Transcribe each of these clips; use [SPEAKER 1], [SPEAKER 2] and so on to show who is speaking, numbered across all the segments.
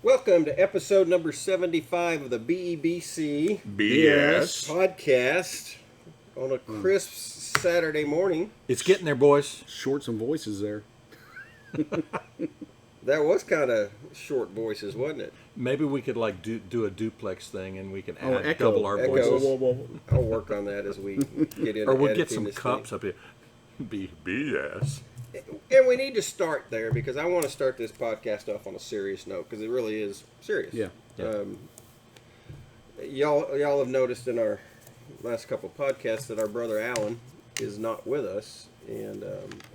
[SPEAKER 1] Welcome to episode number 75 of the BEBC
[SPEAKER 2] BS
[SPEAKER 1] Podcast on a crisp Saturday morning.
[SPEAKER 2] It's getting there, boys.
[SPEAKER 3] Short some voices there.
[SPEAKER 1] That was kind of short voices, wasn't it?
[SPEAKER 2] Maybe we could do a duplex thing, and we can add
[SPEAKER 3] echo.
[SPEAKER 2] double our
[SPEAKER 1] Echo.
[SPEAKER 2] voices.
[SPEAKER 3] Whoa.
[SPEAKER 1] I'll work on that as we get into
[SPEAKER 2] Or we'll get
[SPEAKER 1] editing
[SPEAKER 2] some
[SPEAKER 1] this
[SPEAKER 2] cups
[SPEAKER 1] thing.
[SPEAKER 2] up here. BS.
[SPEAKER 1] And we need to start there because I want to start this podcast off on a serious note because it really is serious.
[SPEAKER 3] Yeah.
[SPEAKER 1] Y'all have noticed in our last couple podcasts that our brother Alan is not with us. And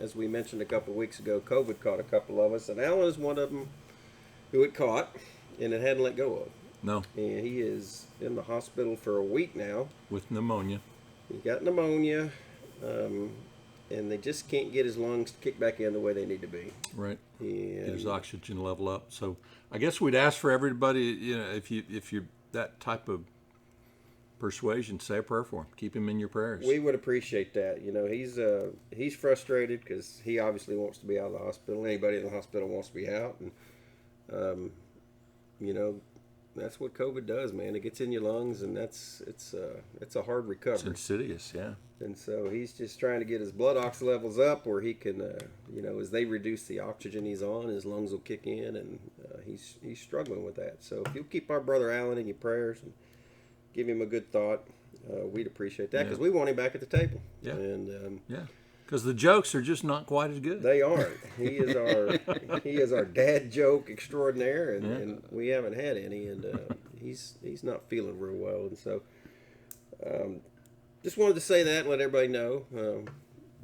[SPEAKER 1] as we mentioned a couple weeks ago, COVID caught a couple of us. And Alan is one of them who it caught and it hadn't let go of.
[SPEAKER 2] No,
[SPEAKER 1] And he is in the hospital for a week now.
[SPEAKER 2] with pneumonia.
[SPEAKER 1] He got pneumonia. And they just can't get his lungs kicked back in the way they need to be.
[SPEAKER 2] Right. Get his
[SPEAKER 1] And
[SPEAKER 2] oxygen level up. So I guess we'd ask for everybody, if you're that type of persuasion, say a prayer for him. Keep him in your prayers.
[SPEAKER 1] we would appreciate that. You know, he's frustrated because he obviously wants to be out of the hospital. Anybody in the hospital wants to be out, and that's what COVID does, man. It gets in your lungs, and it's a hard
[SPEAKER 2] It's
[SPEAKER 1] recovery.
[SPEAKER 2] insidious, yeah.
[SPEAKER 1] And so he's just trying to get his blood ox levels up, where he can, as they reduce the oxygen he's on, his lungs will kick in, and he's struggling with that. So if you'll keep our brother Alan in your prayers and give him a good thought, we'd appreciate that because we want him back at the table.
[SPEAKER 2] Yeah.
[SPEAKER 1] And
[SPEAKER 2] Yeah. Because the jokes are just not quite as good.
[SPEAKER 1] they aren't. He is our dad joke extraordinaire, and we haven't had any, and he's not feeling real well, and so just wanted to say that and let everybody know.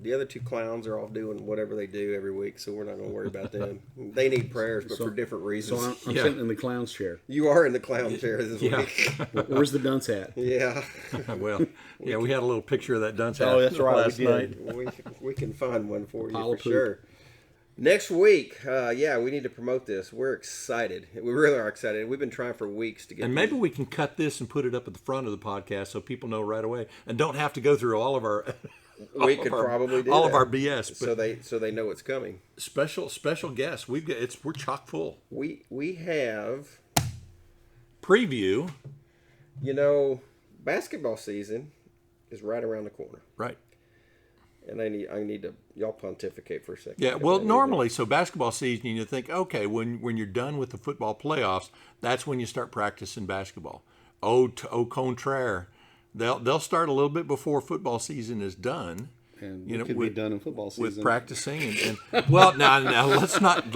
[SPEAKER 1] The other two clowns are off doing whatever they do every week, so we're not going to worry about them. They need prayers, but for different reasons.
[SPEAKER 3] So I'm sitting in the clown's chair.
[SPEAKER 1] You are in the clown chair this
[SPEAKER 2] Yeah.
[SPEAKER 1] week.
[SPEAKER 3] Where's the dunce hat?
[SPEAKER 1] Yeah.
[SPEAKER 2] Well, yeah, we had a little picture of that dunce hat
[SPEAKER 3] Oh, that's right,
[SPEAKER 2] last
[SPEAKER 3] we
[SPEAKER 2] night.
[SPEAKER 3] did.
[SPEAKER 1] we can find one for you
[SPEAKER 3] Pile
[SPEAKER 1] for
[SPEAKER 3] of poop.
[SPEAKER 1] sure. Next week, we need to promote this. We're excited. We really are excited. We've been trying for weeks to get.
[SPEAKER 2] And maybe we can cut this and put it up at the front of the podcast so people know right away and don't have to go through all of our
[SPEAKER 1] we could probably do
[SPEAKER 2] all
[SPEAKER 1] that.
[SPEAKER 2] of our BS. But
[SPEAKER 1] so they know it's coming.
[SPEAKER 2] special guests. We're chock full.
[SPEAKER 1] We have
[SPEAKER 2] Preview.
[SPEAKER 1] Basketball season is right around the corner,
[SPEAKER 2] Right.
[SPEAKER 1] and I need to y'all pontificate for a second.
[SPEAKER 2] Yeah, well, normally, so basketball season, you think, okay, when you're done with the football playoffs, that's when you start practicing basketball. Au contraire, they'll start a little bit before football season is done.
[SPEAKER 3] And we could be done in football season.
[SPEAKER 2] With practicing and well, now let's not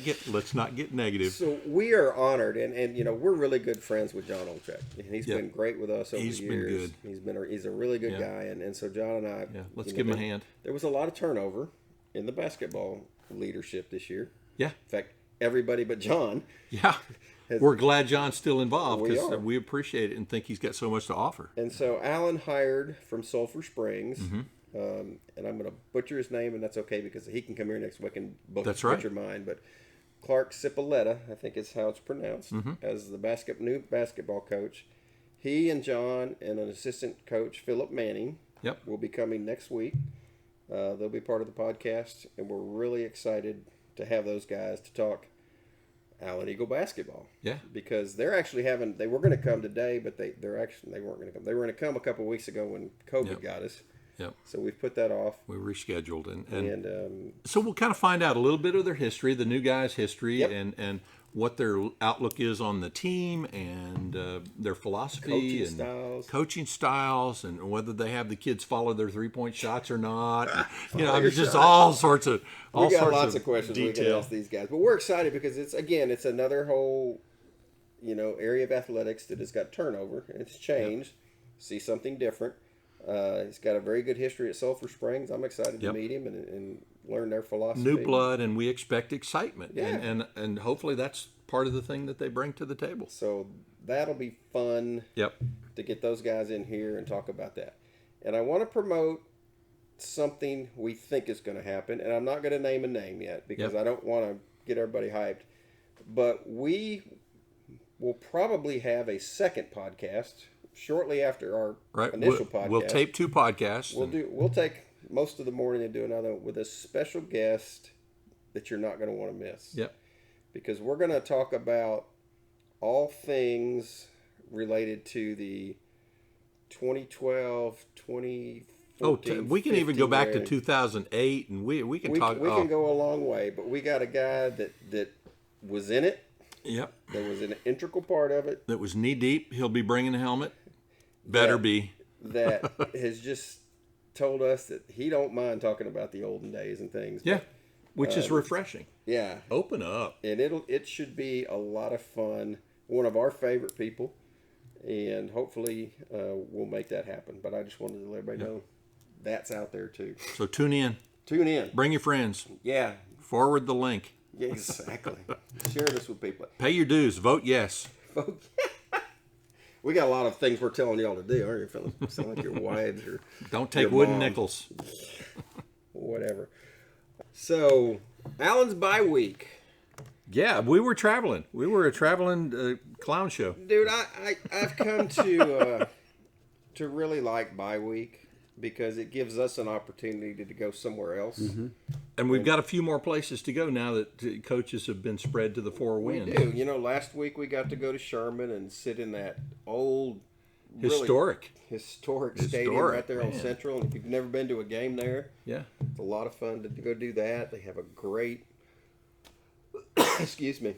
[SPEAKER 2] get negative.
[SPEAKER 1] So we are honored, and we're really good friends with John Olchek, and he's been great with us over
[SPEAKER 2] He's
[SPEAKER 1] the
[SPEAKER 2] been
[SPEAKER 1] years.
[SPEAKER 2] good.
[SPEAKER 1] He's a really good guy, and so John and I.
[SPEAKER 2] Yeah, let's give him a hand.
[SPEAKER 1] There was a lot of turnover in the basketball leadership this year.
[SPEAKER 2] Yeah,
[SPEAKER 1] In fact, everybody but John.
[SPEAKER 2] yeah. We're glad John's still involved
[SPEAKER 1] We
[SPEAKER 2] because
[SPEAKER 1] are.
[SPEAKER 2] we appreciate it and think he's got so much to offer.
[SPEAKER 1] And so Alan hired from Sulphur Springs,
[SPEAKER 2] Mm-hmm.
[SPEAKER 1] and I'm going to butcher his name, and that's okay because he can come here next week and
[SPEAKER 2] That's right.
[SPEAKER 1] butcher mine. But Clark Cipoletta, I think is how it's pronounced,
[SPEAKER 2] Mm-hmm.
[SPEAKER 1] as the new basketball coach. He and John and an assistant coach, Philip Manning,
[SPEAKER 2] Yep.
[SPEAKER 1] will be coming next week. They'll be part of the podcast, and we're really excited to have those guys to talk Allen Eagle basketball.
[SPEAKER 2] Yeah.
[SPEAKER 1] Because they're actually they were going to come today, but they weren't going to come. They were going to come a couple of weeks ago when COVID
[SPEAKER 2] Yep.
[SPEAKER 1] got us.
[SPEAKER 2] Yep.
[SPEAKER 1] So we've put that off.
[SPEAKER 2] We rescheduled
[SPEAKER 1] And
[SPEAKER 2] so we'll kind of find out a little bit of their history, the new guys' history,
[SPEAKER 1] Yep.
[SPEAKER 2] and what their outlook is on the team and their philosophy coaching styles, and whether they have the kids follow their 3-point shots or not. It's just all sorts of
[SPEAKER 1] we got lots of questions we can
[SPEAKER 2] detail.
[SPEAKER 1] ask these guys. But we're excited because it's another whole area of athletics that has got turnover. It's changed. See something different. He's got a very good history at Sulphur Springs. I'm excited to meet him and learn their philosophy.
[SPEAKER 2] New blood, and we expect excitement.
[SPEAKER 1] Yeah.
[SPEAKER 2] And hopefully that's part of the thing that they bring to the table.
[SPEAKER 1] So that'll be fun.
[SPEAKER 2] Yep.
[SPEAKER 1] To get those guys in here and talk about that. And I want to promote something we think is going to happen, and I'm not going to name a name yet because I don't want to get everybody hyped. But we will probably have a second podcast shortly after our initial podcast.
[SPEAKER 2] We'll tape 2 podcasts.
[SPEAKER 1] We'll take most of the morning and do another with a special guest that you're not going to want to miss.
[SPEAKER 2] Yep.
[SPEAKER 1] Because we're going to talk about all things related to the 2012, 2014.
[SPEAKER 2] We can even go back to
[SPEAKER 1] range.
[SPEAKER 2] 2008, and we can talk.
[SPEAKER 1] We can go a long way, but we got a guy that was in it.
[SPEAKER 2] Yep.
[SPEAKER 1] That was an integral part of it.
[SPEAKER 2] That was knee deep. He'll be bringing a helmet. Better be.
[SPEAKER 1] That has just told us that he don't mind talking about the olden days and things.
[SPEAKER 2] Yeah, which is refreshing.
[SPEAKER 1] Yeah.
[SPEAKER 2] Open up.
[SPEAKER 1] And it should be a lot of fun. One of our favorite people, and hopefully we'll make that happen. But I just wanted to let everybody know that's out there too.
[SPEAKER 2] So tune in.
[SPEAKER 1] Tune in.
[SPEAKER 2] Bring your friends.
[SPEAKER 1] Yeah.
[SPEAKER 2] Forward the link.
[SPEAKER 1] Yeah, exactly. Share this with people.
[SPEAKER 2] Pay your dues. Vote yes.
[SPEAKER 1] We got a lot of things we're telling y'all to do, aren't you, fellas? Sound like your wives or
[SPEAKER 2] Don't take
[SPEAKER 1] your
[SPEAKER 2] wooden
[SPEAKER 1] mom.
[SPEAKER 2] nickels.
[SPEAKER 1] Whatever. So, Alan's bye week.
[SPEAKER 2] Yeah, we were traveling. We were a traveling clown show.
[SPEAKER 1] Dude, I've come to really like bye week because it gives us an opportunity to go somewhere else.
[SPEAKER 3] Mm-hmm.
[SPEAKER 2] And we've got a few more places to go now that coaches have been spread to the four winds.
[SPEAKER 1] We do. You know, last week we got to go to Sherman and sit in that old,
[SPEAKER 2] Historic
[SPEAKER 1] stadium right there on Central. And if you've never been to a game there,
[SPEAKER 2] Yeah.
[SPEAKER 1] it's a lot of fun to go do that. They have a great, excuse me,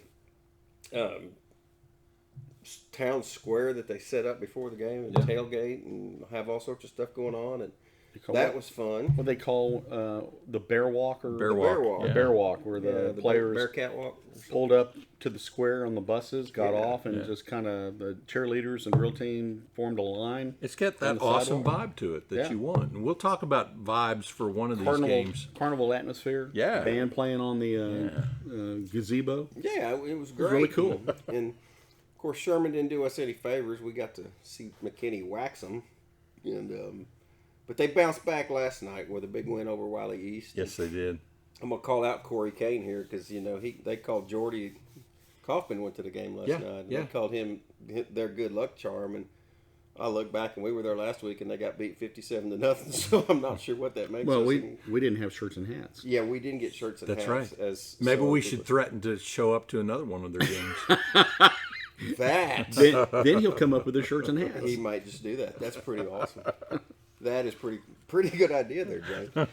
[SPEAKER 1] town square that they set up before the game and tailgate and have all sorts of stuff going on. And that was fun.
[SPEAKER 3] What they call the bear walk or
[SPEAKER 2] Bear walk.
[SPEAKER 1] walk.
[SPEAKER 3] the bear walk, where the players
[SPEAKER 1] bear catwalk.
[SPEAKER 3] pulled up to the square on the buses, got off, and just kind of the cheerleaders and drill team formed a line.
[SPEAKER 2] It's got
[SPEAKER 3] on
[SPEAKER 2] that
[SPEAKER 3] the
[SPEAKER 2] awesome
[SPEAKER 3] sidewalk.
[SPEAKER 2] vibe to it that
[SPEAKER 3] Yeah.
[SPEAKER 2] you want. And we'll talk about vibes for one of these games.
[SPEAKER 3] Carnival atmosphere.
[SPEAKER 2] Yeah.
[SPEAKER 3] Band playing on the gazebo.
[SPEAKER 1] Yeah, it was great.
[SPEAKER 3] really cool.
[SPEAKER 1] And of course, Sherman didn't do us any favors. We got to see McKinney wax them, and but they bounced back last night with a big win over Wiley East.
[SPEAKER 2] Yes, they did.
[SPEAKER 1] I'm gonna call out Corey Kane here because they called Jordy Kaufman went to the game last night. And They called him their good luck charm, and I look back and we were there last week and they got beat 57-0. So I'm not sure what that makes.
[SPEAKER 3] Well,
[SPEAKER 1] us.
[SPEAKER 3] we didn't have shirts and hats.
[SPEAKER 1] Yeah, we didn't get shirts and
[SPEAKER 2] That's
[SPEAKER 1] hats.
[SPEAKER 2] right. Maybe we should threaten to show up to another one of their games.
[SPEAKER 1] that.
[SPEAKER 3] Then he'll come up with the shirts and hats.
[SPEAKER 1] He might just do that. That's pretty awesome. That is pretty good idea there, James.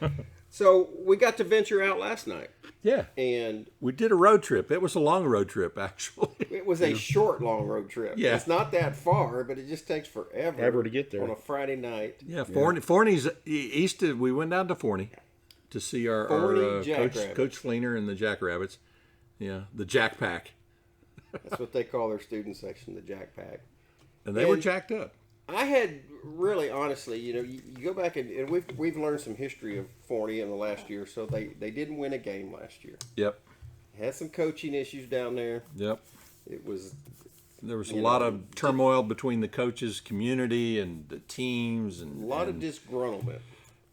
[SPEAKER 1] So we got to venture out last night.
[SPEAKER 2] Yeah.
[SPEAKER 1] And
[SPEAKER 2] We did a road trip. It was a long road trip, actually.
[SPEAKER 1] it was a short, long road trip.
[SPEAKER 2] Yeah.
[SPEAKER 1] It's not that far, but it just takes forever.
[SPEAKER 3] Ever to get there.
[SPEAKER 1] On a Friday night.
[SPEAKER 2] Yeah, Forney's east. We went down to Forney to see our
[SPEAKER 1] Forney
[SPEAKER 2] coach,
[SPEAKER 1] Jackrabbits.
[SPEAKER 2] Coach Fleener and the Jackrabbits. Yeah, the Jack Pack.
[SPEAKER 1] That's what they call their student section, the Jack Pack.
[SPEAKER 2] And they were jacked up.
[SPEAKER 1] I had really, honestly, you go back and we've learned some history of Forney in the last year. So they didn't win a game last year.
[SPEAKER 2] Yep.
[SPEAKER 1] Had some coaching issues down there.
[SPEAKER 2] Yep.
[SPEAKER 1] There was
[SPEAKER 2] a lot of turmoil between the coaches, community, and the teams, and
[SPEAKER 1] a lot of disgruntlement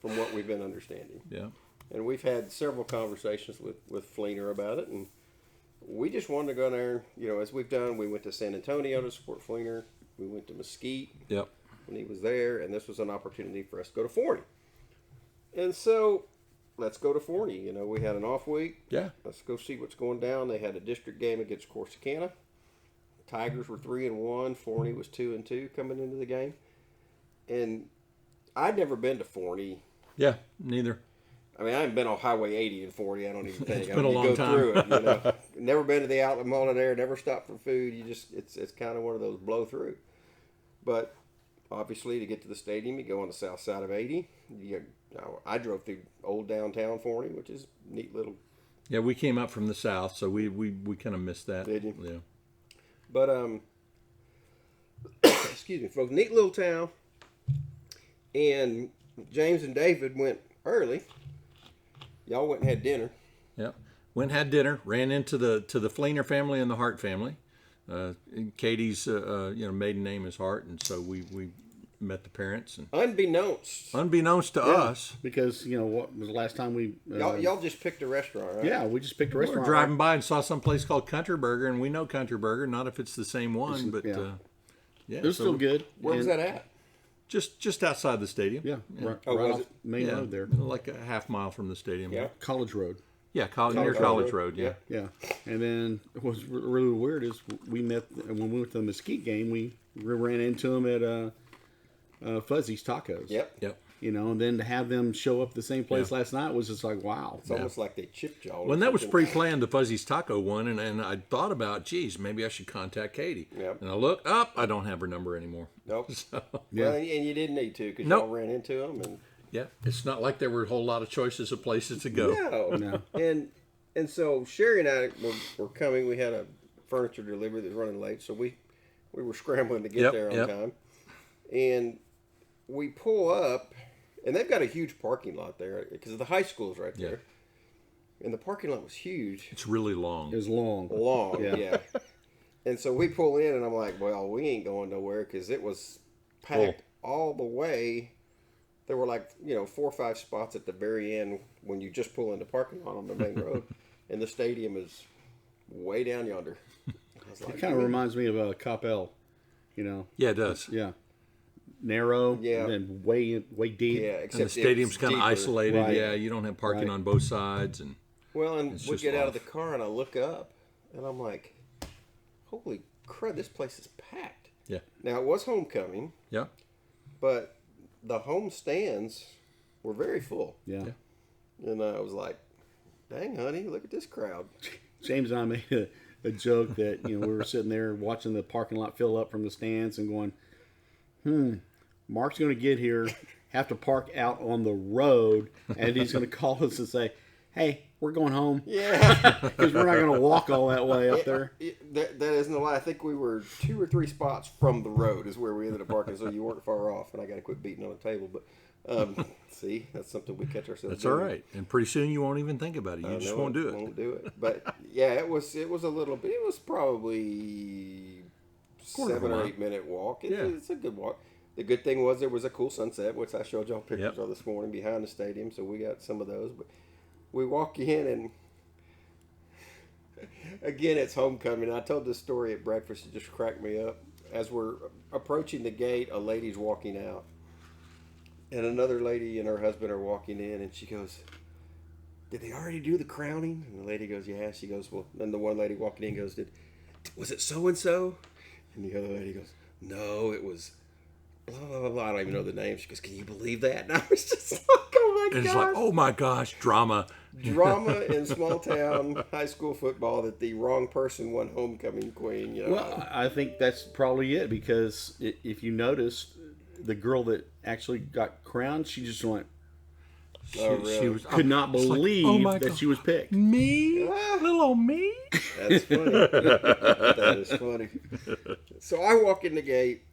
[SPEAKER 1] from what we've been understanding.
[SPEAKER 2] Yeah.
[SPEAKER 1] And we've had several conversations with Fleener about it, and we just wanted to go there. As we've done, we went to San Antonio to support Fleener. We went to Mesquite
[SPEAKER 2] Yep.
[SPEAKER 1] when he was there, and this was an opportunity for us to go to Forney. And so, let's go to Forney. We had an off week.
[SPEAKER 2] Yeah.
[SPEAKER 1] Let's go see what's going down. They had a district game against Corsicana. Tigers were 3-1. Forney was 2-2 coming into the game. And I'd never been to Forney.
[SPEAKER 2] Yeah. Neither.
[SPEAKER 1] I mean, I haven't been on Highway 80 in Forney. I don't even think.
[SPEAKER 2] It's been a long time.
[SPEAKER 1] Through it. Never been to the outlet mall in there. Never stopped for food. It's kind of one of those blow through. But obviously, to get to the stadium, you go on the south side of 80. I drove through old downtown Forney, which is a neat little.
[SPEAKER 2] Yeah, we came up from the south, so we kind of missed that.
[SPEAKER 1] Did you?
[SPEAKER 2] Yeah.
[SPEAKER 1] But excuse me, folks. Neat little town. And James and David went early. Y'all went and had dinner.
[SPEAKER 2] Yeah. Went and had dinner. Ran into the Fleener family and the Hart family. Katie's maiden name is Hart, and so we met the parents. And unbeknownst to us,
[SPEAKER 3] because what was the last time we
[SPEAKER 1] y'all just picked a restaurant, right?
[SPEAKER 3] Yeah, we just picked a
[SPEAKER 2] we were
[SPEAKER 3] restaurant.
[SPEAKER 2] driving by and saw some place called Country Burger, and we know Country Burger. Not if it's the same one, but
[SPEAKER 3] it was still good.
[SPEAKER 1] Where was that at?
[SPEAKER 2] Just outside the stadium.
[SPEAKER 3] Yeah, right
[SPEAKER 1] was
[SPEAKER 3] off
[SPEAKER 1] it?
[SPEAKER 3] main road there,
[SPEAKER 2] like a half mile from the stadium.
[SPEAKER 1] Yeah.
[SPEAKER 3] College Road.
[SPEAKER 2] Yeah, near College Road. Yeah.
[SPEAKER 3] Yeah. And then what's really weird is when we went to the Mesquite game, we ran into them at Fuzzy's Tacos.
[SPEAKER 1] Yep.
[SPEAKER 3] You know, and then to have them show up the same place last night was just like, wow.
[SPEAKER 1] It's almost like they chipped y'all.
[SPEAKER 2] Well, that was pre-planned, the Fuzzy's Taco one, and I thought about, geez, maybe I should contact Katie.
[SPEAKER 1] Yep.
[SPEAKER 2] And I looked up, I don't have her number anymore.
[SPEAKER 1] Nope.
[SPEAKER 2] So,
[SPEAKER 1] Well, and you didn't need to because y'all ran into them. And
[SPEAKER 2] yeah, it's not like there were a whole lot of choices of places to go.
[SPEAKER 1] No. And so Sherry and I were coming. We had a furniture delivery that was running late, so we were scrambling to get there on time. And we pull up. And they've got a huge parking lot there because the high school's right there. And the parking lot was huge.
[SPEAKER 2] It's really long.
[SPEAKER 3] It was long.
[SPEAKER 1] Yeah. And so we pull in, and I'm like, well, we ain't going nowhere because it was packed all the way. There were 4 or 5 spots at the very end when you just pull in the parking lot on the main road. And the stadium is way down yonder.
[SPEAKER 3] It kind of reminds me of Coppell, you know.
[SPEAKER 2] Yeah, it does.
[SPEAKER 3] Yeah. Narrow, and then way deep.
[SPEAKER 1] Yeah,
[SPEAKER 2] except and the stadium's kind of isolated.
[SPEAKER 3] Right.
[SPEAKER 2] Yeah, you don't have parking on both sides, and
[SPEAKER 1] we get out of the car and I look up and I'm like, holy crud, this place is packed.
[SPEAKER 2] Yeah.
[SPEAKER 1] Now it was homecoming.
[SPEAKER 2] Yeah.
[SPEAKER 1] But the home stands were very full.
[SPEAKER 3] Yeah.
[SPEAKER 1] And I was like, dang, honey, look at this crowd.
[SPEAKER 3] James and I made a joke that we were sitting there watching the parking lot fill up from the stands and going, Mark's going to get here, have to park out on the road, and he's going to call us and say, hey, we're going home.
[SPEAKER 1] Yeah.
[SPEAKER 3] Because we're not going to walk all that way up there.
[SPEAKER 1] That isn't a lie. I think we were 2 or 3 spots from the road is where we ended up parking, so you weren't far off, and I got to quit beating on the table. But see, that's something we catch ourselves
[SPEAKER 2] That's
[SPEAKER 1] doing.
[SPEAKER 2] all right. And pretty soon you won't even think about it. You just won't do it.
[SPEAKER 1] Won't do it. But, yeah, it was a little bit. It was probably 7 or 8 minute walk. It's a good walk. The good thing was there was a cool sunset, which I showed y'all pictures of this morning behind the stadium, so we got some of those. But we walk in, and again, it's homecoming. I told this story at breakfast. It just cracked me up. As we're approaching the gate, a lady's walking out, and another lady and her husband are walking in, and she goes, did they already do the crowning? And the lady goes, yeah. She goes, well, then the one lady walking in goes, was it so-and-so? And the other lady goes, no, it was blah, blah, blah, blah. I don't even know the name. She goes, can you believe that? And I was just like, oh my gosh.
[SPEAKER 2] It's like, oh my gosh, drama.
[SPEAKER 1] Drama in small town high school football that the wrong person won homecoming queen.
[SPEAKER 3] Well, I think that's probably it, because if you notice, the girl that actually got crowned, she just went,
[SPEAKER 1] really?
[SPEAKER 3] could not believe that she was picked.
[SPEAKER 2] Me? Little old me?
[SPEAKER 1] That's funny. That is funny. So I walk in the gate,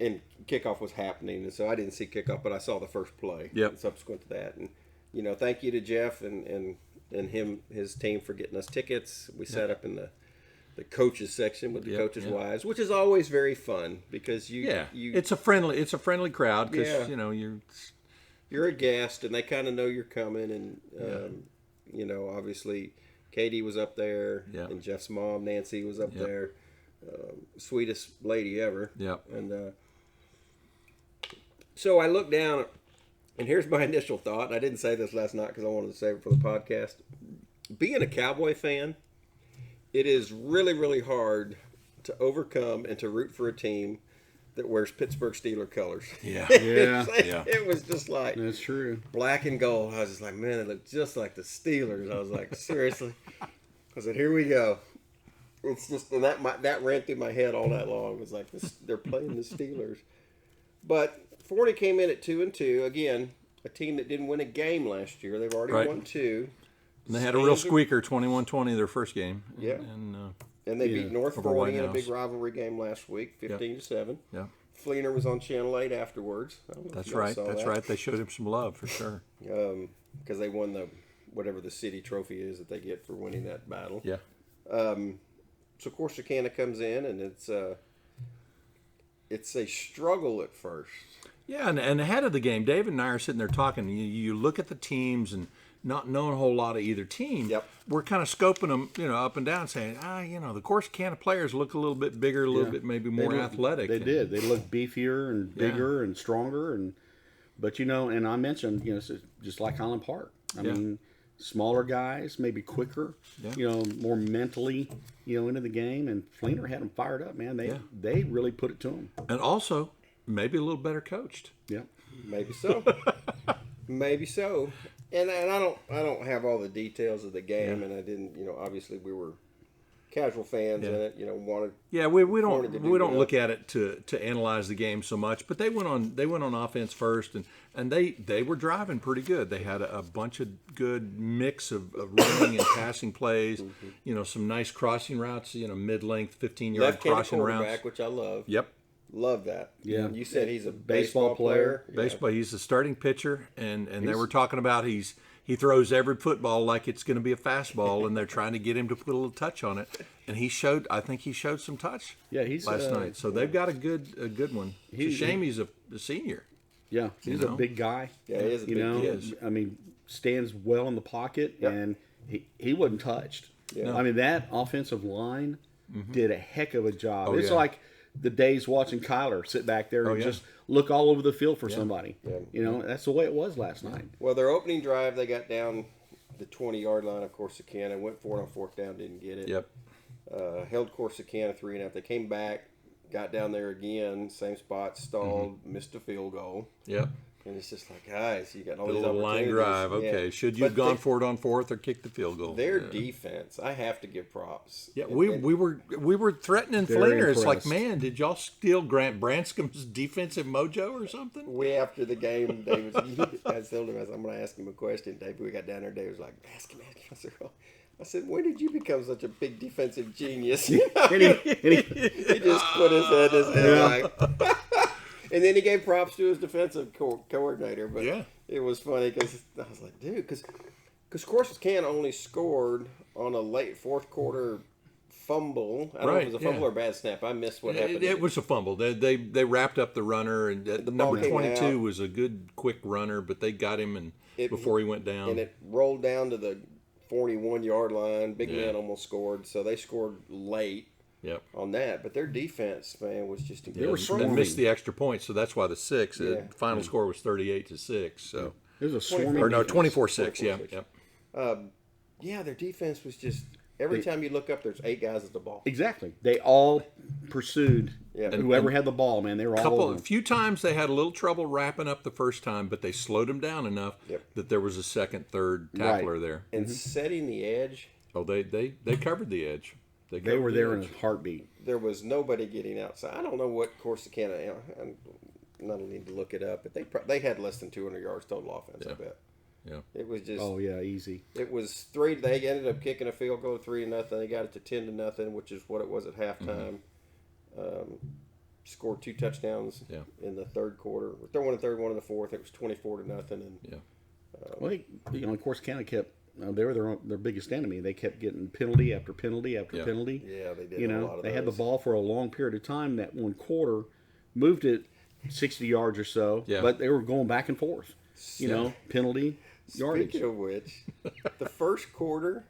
[SPEAKER 1] and kickoff was happening, and so I didn't see kickoff, but I saw the first play.
[SPEAKER 2] Yep.
[SPEAKER 1] Subsequent to that, and thank you to Jeff and his team for getting us tickets. We sat up in the coaches section with the coaches' wives, which is always very fun because
[SPEAKER 2] it's a friendly crowd because
[SPEAKER 1] you're a guest and they kind of know you're coming, and obviously Katie was up there, and Jeff's mom Nancy was up there, sweetest lady ever. And so I looked down, and here's my initial thought. And I didn't say this last night because I wanted to save it for the podcast. Being a Cowboy fan, it is really, really hard to overcome and to root for a team that wears Pittsburgh Steelers colors. It was just like,
[SPEAKER 3] that's true,
[SPEAKER 1] black and gold. I was just like, man, it looked just like the Steelers. I was like, seriously? I said, here we go. It's just, and that ran through my head all night long. It was like, they're playing the Steelers. But Forney came in at 2-2. Again, a team that didn't win a game last year. They've already won 2.
[SPEAKER 2] And they had a real squeaker, 21-20, their first game.
[SPEAKER 1] Yeah. And they beat North Forney in a big rivalry game last week, 15-7.
[SPEAKER 2] Yeah.
[SPEAKER 1] Fleener was on Channel 8 afterwards.
[SPEAKER 2] That's right. That's right. They showed him some love for sure.
[SPEAKER 1] Because they won whatever the city trophy is that they get for winning that battle.
[SPEAKER 2] Yeah.
[SPEAKER 1] So Corsicana comes in, and it's a struggle at first.
[SPEAKER 2] Yeah, and ahead of the game, David and I are sitting there talking. You look at the teams and not knowing a whole lot of either team.
[SPEAKER 1] Yep.
[SPEAKER 2] We're kind of scoping them, up and down, saying, the Corsicana players look a little bit bigger, a little bit maybe more athletic.
[SPEAKER 3] They did. They looked beefier and bigger and stronger, but and I mentioned, just like Highland Park. I mean, smaller guys, maybe quicker, more mentally, into the game. And Fleener had them fired up, man. They really put it to them.
[SPEAKER 2] And also, maybe a little better coached.
[SPEAKER 3] Yeah.
[SPEAKER 1] Maybe so. Maybe so. And I don't have all the details of the game, and I didn't, obviously we were casual fans in it, wanted.
[SPEAKER 2] Yeah, we don't look at it to analyze the game so much, but they went on offense first, and they were driving pretty good. They had a bunch of good mix of running and passing plays, some nice crossing routes, mid-length 15-yard crossing routes,
[SPEAKER 1] which I love.
[SPEAKER 2] Yep.
[SPEAKER 1] Love that.
[SPEAKER 3] Yeah.
[SPEAKER 1] And you said he's a baseball player.
[SPEAKER 2] Baseball. He's a starting pitcher, and they were talking about he throws every football like it's going to be a fastball, and they're trying to get him to put a little touch on it. And I think he showed some touch.
[SPEAKER 3] Yeah, he's
[SPEAKER 2] last night. So they've got a good one. It's a shame he's a senior.
[SPEAKER 3] Yeah, he's a big guy.
[SPEAKER 1] Yeah, he is a big kid.
[SPEAKER 3] I mean, stands well in the pocket, and he wasn't touched.
[SPEAKER 1] Yeah.
[SPEAKER 3] No. I mean, that offensive line did a heck of a job.
[SPEAKER 2] Oh,
[SPEAKER 3] it's like the days watching Kyler sit back there and just look all over the field for somebody.
[SPEAKER 1] Yeah.
[SPEAKER 3] That's the way it was last night.
[SPEAKER 1] Well, their opening drive, they got down the 20-yard line of Corsicana, went for it on fourth down, didn't get it.
[SPEAKER 2] Yep.
[SPEAKER 1] Held Corsicana 3.5. They came back, got down there again, same spot, stalled, missed a field goal.
[SPEAKER 2] Yep.
[SPEAKER 1] And it's just like, guys, you got all
[SPEAKER 2] A
[SPEAKER 1] these
[SPEAKER 2] little line
[SPEAKER 1] opportunities.
[SPEAKER 2] drive. Okay.
[SPEAKER 1] Yeah.
[SPEAKER 2] Should you have gone for it on fourth or kicked the field goal?
[SPEAKER 1] Their defense, I have to give props.
[SPEAKER 2] Yeah, we were threatening
[SPEAKER 3] Very
[SPEAKER 2] Fleener. It's like,
[SPEAKER 3] impressed.
[SPEAKER 2] man, did y'all steal Grant Branscom's defensive mojo or something?
[SPEAKER 1] We, after the game, Dave was, I told him, I'm going to ask him a question. Dave, we got down there, Dave was like, ask him. I said, when did you become such a big defensive genius?
[SPEAKER 3] And
[SPEAKER 1] He just put his head in his head like... And then he gave props to his defensive coordinator. But it was funny because I was like, dude, because Corsicana only scored on a late fourth quarter fumble. I don't know if it was a fumble or a bad snap. I missed what happened.
[SPEAKER 2] It was a fumble. They wrapped up the runner, and
[SPEAKER 1] ball
[SPEAKER 2] number
[SPEAKER 1] came
[SPEAKER 2] 22
[SPEAKER 1] out.
[SPEAKER 2] was a good quick runner, but they got him before he went down.
[SPEAKER 1] And it rolled down to the 41-yard line. Big man almost scored, so they scored late.
[SPEAKER 2] Yep.
[SPEAKER 1] On that, but their defense, man, was just
[SPEAKER 3] were
[SPEAKER 1] incredible.
[SPEAKER 2] And missed the extra point, so that's why the 6. The final score was 38-6. So
[SPEAKER 3] it was a swarming
[SPEAKER 2] or no,
[SPEAKER 3] defense.
[SPEAKER 2] 24-6. Yeah, yep.
[SPEAKER 1] Yeah, their defense was just every time you look up, there's 8 guys at the ball.
[SPEAKER 3] Exactly. They all pursued whoever had the ball, man. They were all over
[SPEAKER 2] A few times they had a little trouble wrapping up the first time, but they slowed him down enough that there was a second, third tackler there.
[SPEAKER 1] And setting the edge.
[SPEAKER 2] Oh, they covered the edge.
[SPEAKER 3] They were there in a heartbeat.
[SPEAKER 1] There was nobody getting outside. I don't know what Corsicana. I don't need to look it up, but they had less than 200 yards total offense. I bet.
[SPEAKER 2] Yeah.
[SPEAKER 1] It was just.
[SPEAKER 3] Oh yeah, easy.
[SPEAKER 1] It was 3. They ended up kicking a field goal 3-0. They got it to 10-0, which is what it was at halftime. Scored 2 touchdowns in the third quarter. One in the third, one in the fourth. It was 24-0. And
[SPEAKER 3] Well, of course, Canada kept. They were their biggest enemy. They kept getting penalty after penalty after penalty.
[SPEAKER 1] Yeah, they did. A lot of
[SPEAKER 3] they had the
[SPEAKER 1] those.
[SPEAKER 3] ball for a long period of time. That one quarter, moved it 60 yards or so.
[SPEAKER 2] Yeah.
[SPEAKER 3] But they were going back and forth. Penalty, yardage.
[SPEAKER 1] Speaking of which, the first quarter,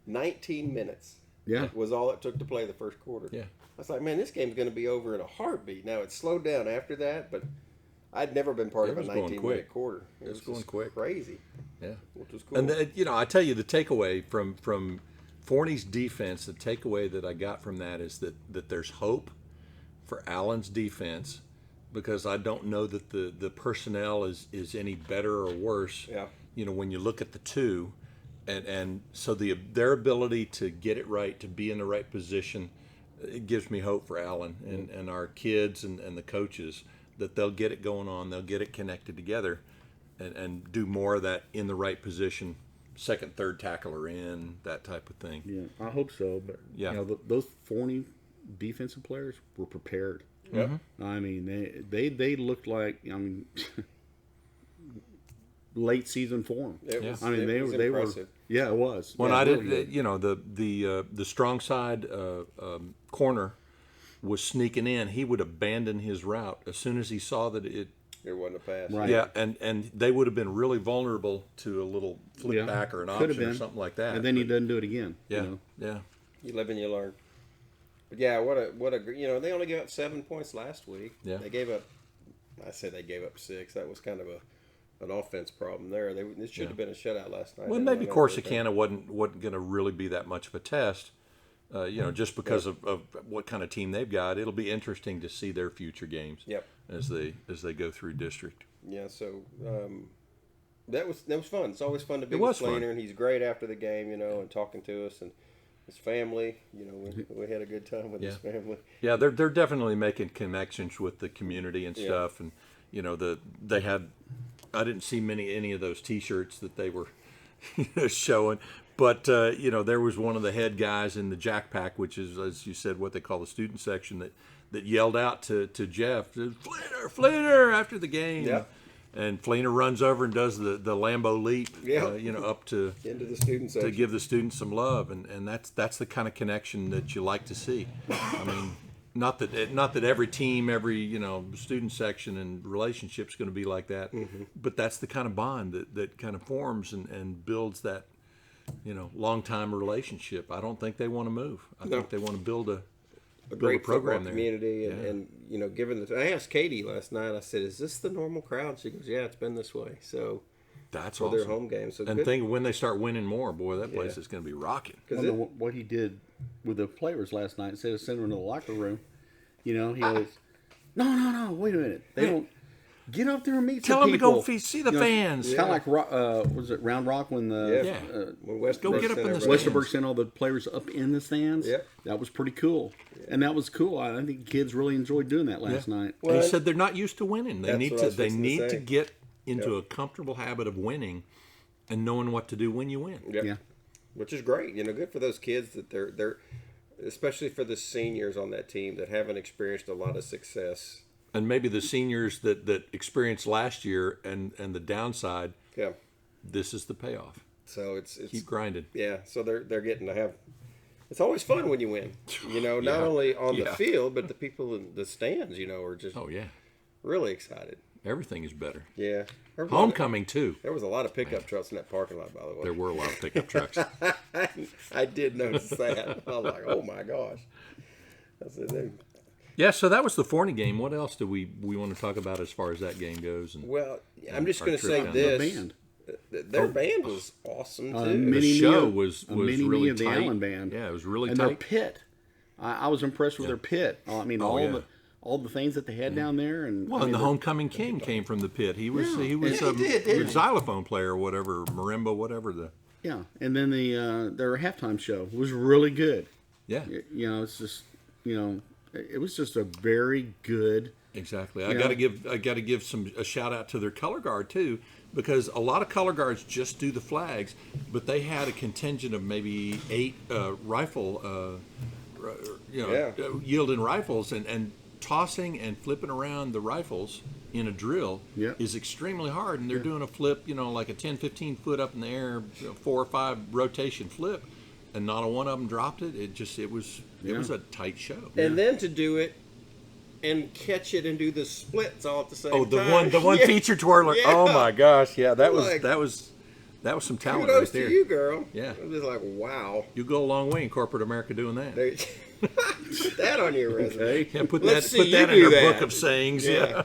[SPEAKER 1] 19 minutes.
[SPEAKER 3] Yeah.
[SPEAKER 1] Was all it took to play the first quarter.
[SPEAKER 2] Yeah.
[SPEAKER 1] I was like, man, this game's going to be over in a heartbeat. Now, it slowed down after that, but I'd never been part of a 19-minute quarter. It was
[SPEAKER 2] going
[SPEAKER 1] just
[SPEAKER 2] quick.
[SPEAKER 1] Crazy.
[SPEAKER 2] Yeah.
[SPEAKER 1] Which was cool.
[SPEAKER 2] And, I tell you, the takeaway from Forney's defense, the takeaway that I got from that is that there's hope for Allen's defense, because I don't know that the personnel is any better or worse.
[SPEAKER 1] Yeah.
[SPEAKER 2] When you look at the two, and so their ability to get it right, to be in the right position, it gives me hope for Allen and our kids and the coaches, that they'll get it going on, they'll get it connected together, and do more of that in the right position, second, third tackler in, that type of thing.
[SPEAKER 3] Yeah, I hope so. But those Forney defensive players were prepared.
[SPEAKER 1] Yeah.
[SPEAKER 3] I mean, they looked like late season form.
[SPEAKER 1] It was,
[SPEAKER 3] I mean, they were
[SPEAKER 1] impressive.
[SPEAKER 3] Yeah, it was.
[SPEAKER 2] When
[SPEAKER 3] yeah,
[SPEAKER 2] I
[SPEAKER 3] really
[SPEAKER 2] did, the strong side corner was sneaking in, he would abandon his route as soon as he saw that it
[SPEAKER 1] wasn't a pass.
[SPEAKER 3] Right.
[SPEAKER 2] Yeah, and they would have been really vulnerable to a little flip back or an
[SPEAKER 3] Could have
[SPEAKER 2] option or
[SPEAKER 3] been.
[SPEAKER 2] something like that.
[SPEAKER 3] And then he doesn't do it again.
[SPEAKER 2] Yeah,
[SPEAKER 3] You know?
[SPEAKER 2] yeah.
[SPEAKER 1] You live and you learn. But yeah, what a they only gave up 7 points last week.
[SPEAKER 2] Yeah.
[SPEAKER 1] They gave up. I said they gave up 6. That was kind of a an offense problem there. It should have been a shutout last night.
[SPEAKER 2] Well, maybe Corsicana wasn't going to really be that much of a test. Just because of what kind of team they've got. It'll be interesting to see their future games.
[SPEAKER 1] Yep.
[SPEAKER 2] As they go through district.
[SPEAKER 1] Yeah. So that was fun. It's always fun to be
[SPEAKER 2] with
[SPEAKER 1] with
[SPEAKER 2] fun.
[SPEAKER 1] Fleener, and he's great after the game, and talking to us and his family. We had a good time with his family.
[SPEAKER 2] Yeah, they're definitely making connections with the community and stuff, and they had. I didn't see any of those T-shirts that they were showing, but there was one of the head guys in the Jack Pack, which is, as you said, what they call the student section, that yelled out to Jeff, Fleener, after the game.
[SPEAKER 1] Yeah.
[SPEAKER 2] And Fleener runs over and does the Lambo leap, up to
[SPEAKER 1] into the student section
[SPEAKER 2] to give the students some love, and that's the kind of connection that you like to see. I mean, not that every team, every student section and relationship's going to be like that, but that's the kind of bond that kind of forms and builds that long time relationship. I don't think they want to move. I think they want to build a
[SPEAKER 1] great
[SPEAKER 2] program
[SPEAKER 1] football community, and given I asked Katie last night. I said, "Is this the normal crowd?" She goes, "Yeah, it's been this way." So
[SPEAKER 2] that's
[SPEAKER 1] for
[SPEAKER 2] awesome.
[SPEAKER 1] their home games. So
[SPEAKER 2] and think when they start winning more, boy, that place is going to be rocking.
[SPEAKER 3] What he did with the players last night, instead of sending them to the locker room, he was, no, wait a minute, they don't. Get up there and meet
[SPEAKER 2] Tell
[SPEAKER 3] some people.
[SPEAKER 2] them to go see the fans.
[SPEAKER 3] Kind of like, was it Round Rock when
[SPEAKER 1] when
[SPEAKER 2] go get up in the stands.
[SPEAKER 3] Westerberg sent all the players up in the stands?
[SPEAKER 1] Yeah.
[SPEAKER 3] That was pretty cool. Yeah. And that was cool. I think kids really enjoyed doing that last night.
[SPEAKER 2] Well, he said they're not used to winning. They need to get into a comfortable habit of winning and knowing what to do when you win.
[SPEAKER 1] Yep. Yeah. Which is great. Good for those kids that they're especially for the seniors on that team that haven't experienced a lot of success.
[SPEAKER 2] And maybe the seniors that experienced last year and the downside.
[SPEAKER 1] Yeah.
[SPEAKER 2] This is the payoff.
[SPEAKER 1] So it's
[SPEAKER 2] keep grinding.
[SPEAKER 1] Yeah. So they're getting to have. It's always fun when you win. Not only on the field, but the people in the stands. Are just really excited.
[SPEAKER 2] Everything is better.
[SPEAKER 1] Yeah.
[SPEAKER 2] Homecoming too.
[SPEAKER 1] There was a lot of pickup trucks in that parking lot, by the way.
[SPEAKER 2] There were a lot of pickup trucks.
[SPEAKER 1] I did notice that. I was like, oh my gosh. I said,
[SPEAKER 2] yeah, so that was the Forney game. What else do we want to talk about as far as that game goes?
[SPEAKER 1] I'm just going to say this. Their band was awesome too.
[SPEAKER 2] The show was really
[SPEAKER 3] of
[SPEAKER 2] tight.
[SPEAKER 3] The Allen band.
[SPEAKER 2] Yeah, it was really
[SPEAKER 3] and
[SPEAKER 2] tight.
[SPEAKER 3] And their pit. I was impressed with their pit. I mean, all the things that they had down there. And
[SPEAKER 2] the Homecoming King came from the pit. He was a xylophone player or whatever, marimba, whatever.
[SPEAKER 3] Yeah, and then their halftime show was really good.
[SPEAKER 2] Yeah.
[SPEAKER 3] It's just, it was just a very good.
[SPEAKER 2] Exactly. I got to give a shout out to their color guard too, because a lot of color guards just do the flags, but they had a contingent of maybe 8 rifle, yielding rifles, and tossing and flipping around the rifles in a drill is extremely hard, and they're doing a flip, like a 10-15 foot up in the air, 4 or 5 rotation flip, and not a one of them dropped it. It was a tight show.
[SPEAKER 1] And then to do it and catch it and do the splits all at the same time.
[SPEAKER 2] Oh, the one feature twirler. Yeah. Oh my gosh, yeah, that was some talent
[SPEAKER 1] kudos
[SPEAKER 2] right there.
[SPEAKER 1] To you, girl.
[SPEAKER 2] Yeah,
[SPEAKER 1] I was just like, wow.
[SPEAKER 2] You go a long way in corporate America doing that.
[SPEAKER 1] Put that on your resume.
[SPEAKER 2] Yeah, put that in your book of sayings. Yeah.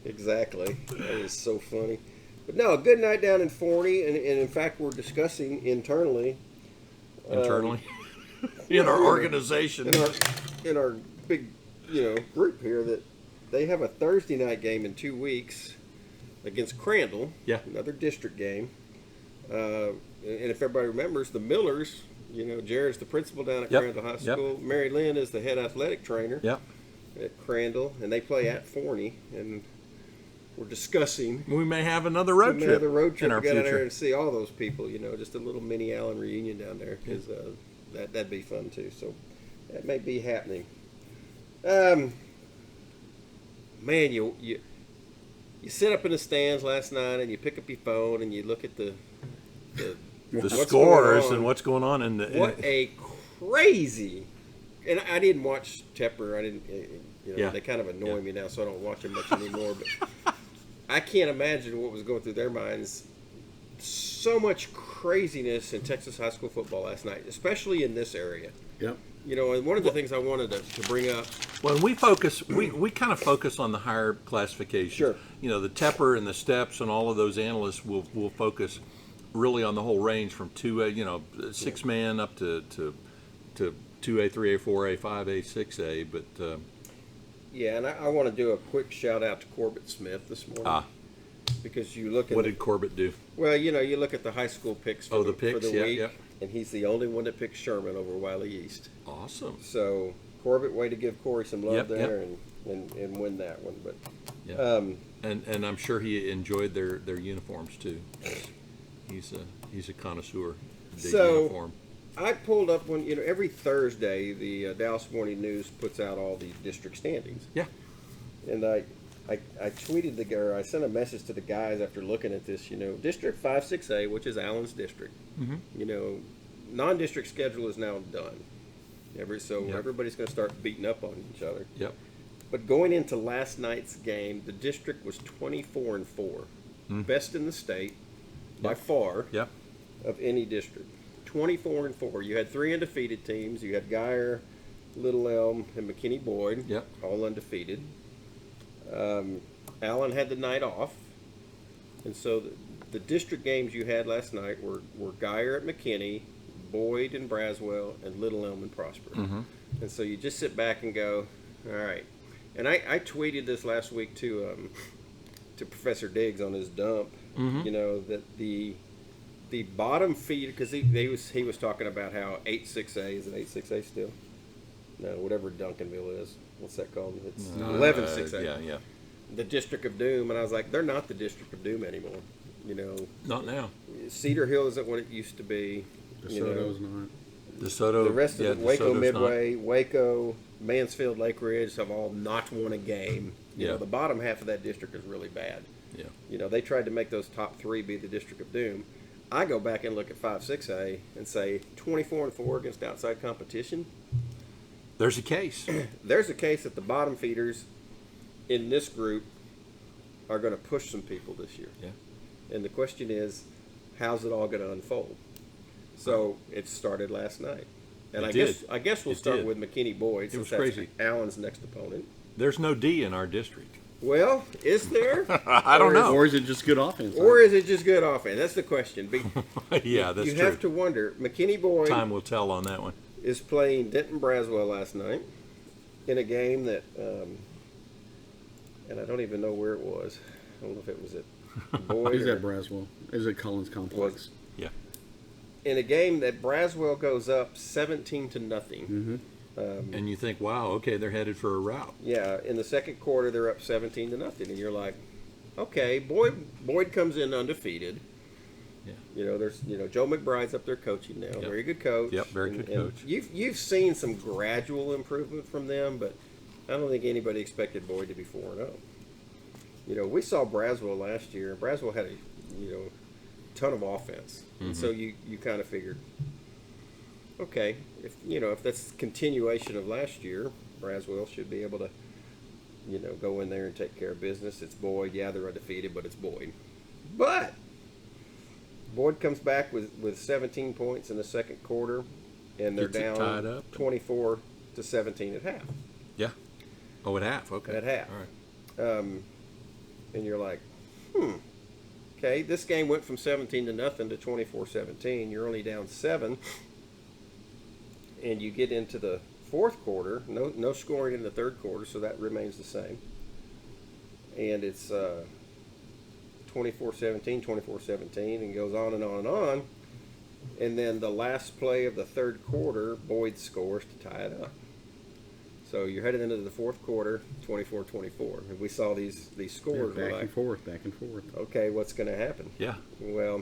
[SPEAKER 1] Exactly. That is so funny. But no, a good night down in Forney, and in fact, we're discussing internally.
[SPEAKER 2] In our organization.
[SPEAKER 1] In our big, group here, that they have a Thursday night game in 2 weeks against Crandall.
[SPEAKER 2] Yeah.
[SPEAKER 1] Another district game. And if everybody remembers, the Millers, Jared's the principal down at Crandall High School. Mary Lynn is the head athletic trainer at Crandall, and they play at Forney. And we're discussing.
[SPEAKER 2] We may have another road trip.
[SPEAKER 1] In our future. Get out there and see all those people. Just a little mini Allen reunion down there, because that'd be fun too. So that may be happening. Man, you sit up in the stands last night and you pick up your phone and you look at the
[SPEAKER 2] scores and what's going on in the.
[SPEAKER 1] What a crazy! And I didn't watch Tepper. I didn't. They kind of annoy me now, so I don't watch them much anymore. But I can't imagine what was going through their minds. so much craziness in Texas high school football last night, especially in this area.
[SPEAKER 3] Yep.
[SPEAKER 1] You know, and one of the things I wanted to bring up.
[SPEAKER 2] When we focus, we kind of focus on the higher classifications.
[SPEAKER 1] Sure.
[SPEAKER 2] You know, the Tepper and the Steps and all of those analysts will focus really on the whole range from 2A, 6-man up to 2A, 3A, 4A, 5A, 6A. But
[SPEAKER 1] yeah, and I want to do a quick shout out to Corbett Smith this morning. Because you look at
[SPEAKER 2] what did Corbett do?
[SPEAKER 1] Well, you look at the high school picks for,
[SPEAKER 2] the picks,
[SPEAKER 1] for the week,
[SPEAKER 2] yeah.
[SPEAKER 1] and he's the only one that picked Sherman over Wiley East.
[SPEAKER 2] Awesome.
[SPEAKER 1] So Corbett, way to give Corey some love
[SPEAKER 2] Yep,
[SPEAKER 1] there and win that one. But
[SPEAKER 2] yeah. And I'm sure he enjoyed their uniforms too. He's a connoisseur. Big uniform.
[SPEAKER 1] I pulled up every Thursday the Dallas Morning News puts out all the district standings.
[SPEAKER 2] Yeah.
[SPEAKER 1] And I tweeted I sent a message to the guys after looking at this. District 5-6A, which is Allen's district.
[SPEAKER 2] Mm-hmm.
[SPEAKER 1] Non-district schedule is now done. Everybody's going to start beating up on each other.
[SPEAKER 2] Yep.
[SPEAKER 1] But going into last night's game, the district was 24-4, best in the state by far of any district. 24-4. You had 3 undefeated teams. You had Geyer, Little Elm, and McKinney-Boyd, all undefeated. Allen had the night off, and so the district games you had last night were Geyer at McKinney, Boyd and Braswell, and Little Elm and Prosper.
[SPEAKER 2] Mm-hmm.
[SPEAKER 1] And so you just sit back and go, all right. And I tweeted this last week to Professor Diggs on his dump.
[SPEAKER 2] Mm-hmm.
[SPEAKER 1] That the bottom feeder, because he was talking about how 8-6A is it 8-6A still? No, whatever Duncanville is. What's that called? It's 11-6A.
[SPEAKER 2] Yeah.
[SPEAKER 1] The District of Doom, and I was like, they're not the District of Doom anymore.
[SPEAKER 2] Not now.
[SPEAKER 1] Cedar Hill isn't what it used to be.
[SPEAKER 3] DeSoto's not.
[SPEAKER 2] DeSoto.
[SPEAKER 1] The rest of Waco
[SPEAKER 2] DeSoto's
[SPEAKER 1] Midway, Waco, Mansfield, Lake Ridge have all not won a game.
[SPEAKER 2] Yeah.
[SPEAKER 1] The bottom half of that district is really bad.
[SPEAKER 2] Yeah.
[SPEAKER 1] They tried to make those top 3 be the District of Doom. I go back and look at 5-6A and say 24-4 against outside competition.
[SPEAKER 2] There's a case.
[SPEAKER 1] There's a case that the bottom feeders in this group are going to push some people this year.
[SPEAKER 2] Yeah.
[SPEAKER 1] And the question is, how's it all going to unfold? So it started last night. And I guess we'll start with McKinney-Boyd since that's
[SPEAKER 2] crazy.
[SPEAKER 1] Allen's next opponent.
[SPEAKER 2] There's no D in our district.
[SPEAKER 1] Well, is there?
[SPEAKER 2] I don't know.
[SPEAKER 3] Or is it just good offense?
[SPEAKER 1] Or is it just good offense? That's the question.
[SPEAKER 2] Yeah, that's true.
[SPEAKER 1] You have to wonder. McKinney-Boyd
[SPEAKER 2] Time will tell on that one.
[SPEAKER 1] is playing Denton Braswell last night in a game that, and I don't even know where it was. I don't know if it was at Boyd.
[SPEAKER 3] It was at Braswell. It was at Collins Complex.
[SPEAKER 2] Yeah.
[SPEAKER 1] In a game that Braswell goes up 17-0.
[SPEAKER 3] Mm-hmm.
[SPEAKER 2] And you think, wow, okay, they're headed for a rout.
[SPEAKER 1] Yeah, in the second quarter they're up 17-0, and you're like, okay, Boyd comes in undefeated.
[SPEAKER 2] Yeah.
[SPEAKER 1] There's Joe McBride's up there coaching now. Very good coach.
[SPEAKER 2] Yep, very good coach.
[SPEAKER 1] You've seen some gradual improvement from them, but I don't think anybody expected Boyd to be 4-0. We saw Braswell last year. Braswell had a ton of offense, and so you kind of figured, okay, if that's continuation of last year, Braswell should be able to go in there and take care of business. It's Boyd. Yeah, they're undefeated, but it's Boyd. But Boyd comes back with 17 points in the second quarter, and they're
[SPEAKER 2] Gets it
[SPEAKER 1] down
[SPEAKER 2] tied up.
[SPEAKER 1] 24-17 at half.
[SPEAKER 2] Yeah. Oh, at half. Okay.
[SPEAKER 1] At half.
[SPEAKER 2] All right.
[SPEAKER 1] And you're like, okay, this game went from 17-0 to 24-17. You're only down 7. And you get into the fourth quarter, no scoring in the third quarter, so that remains the same. And it's 24-17, 24-17, and goes on and on and on. And then the last play of the third quarter, Boyd scores to tie it up. So you're headed into the fourth quarter, 24-24. And we saw these scores.
[SPEAKER 3] Back and forth.
[SPEAKER 1] Okay, what's going to happen?
[SPEAKER 2] Yeah.
[SPEAKER 1] Well,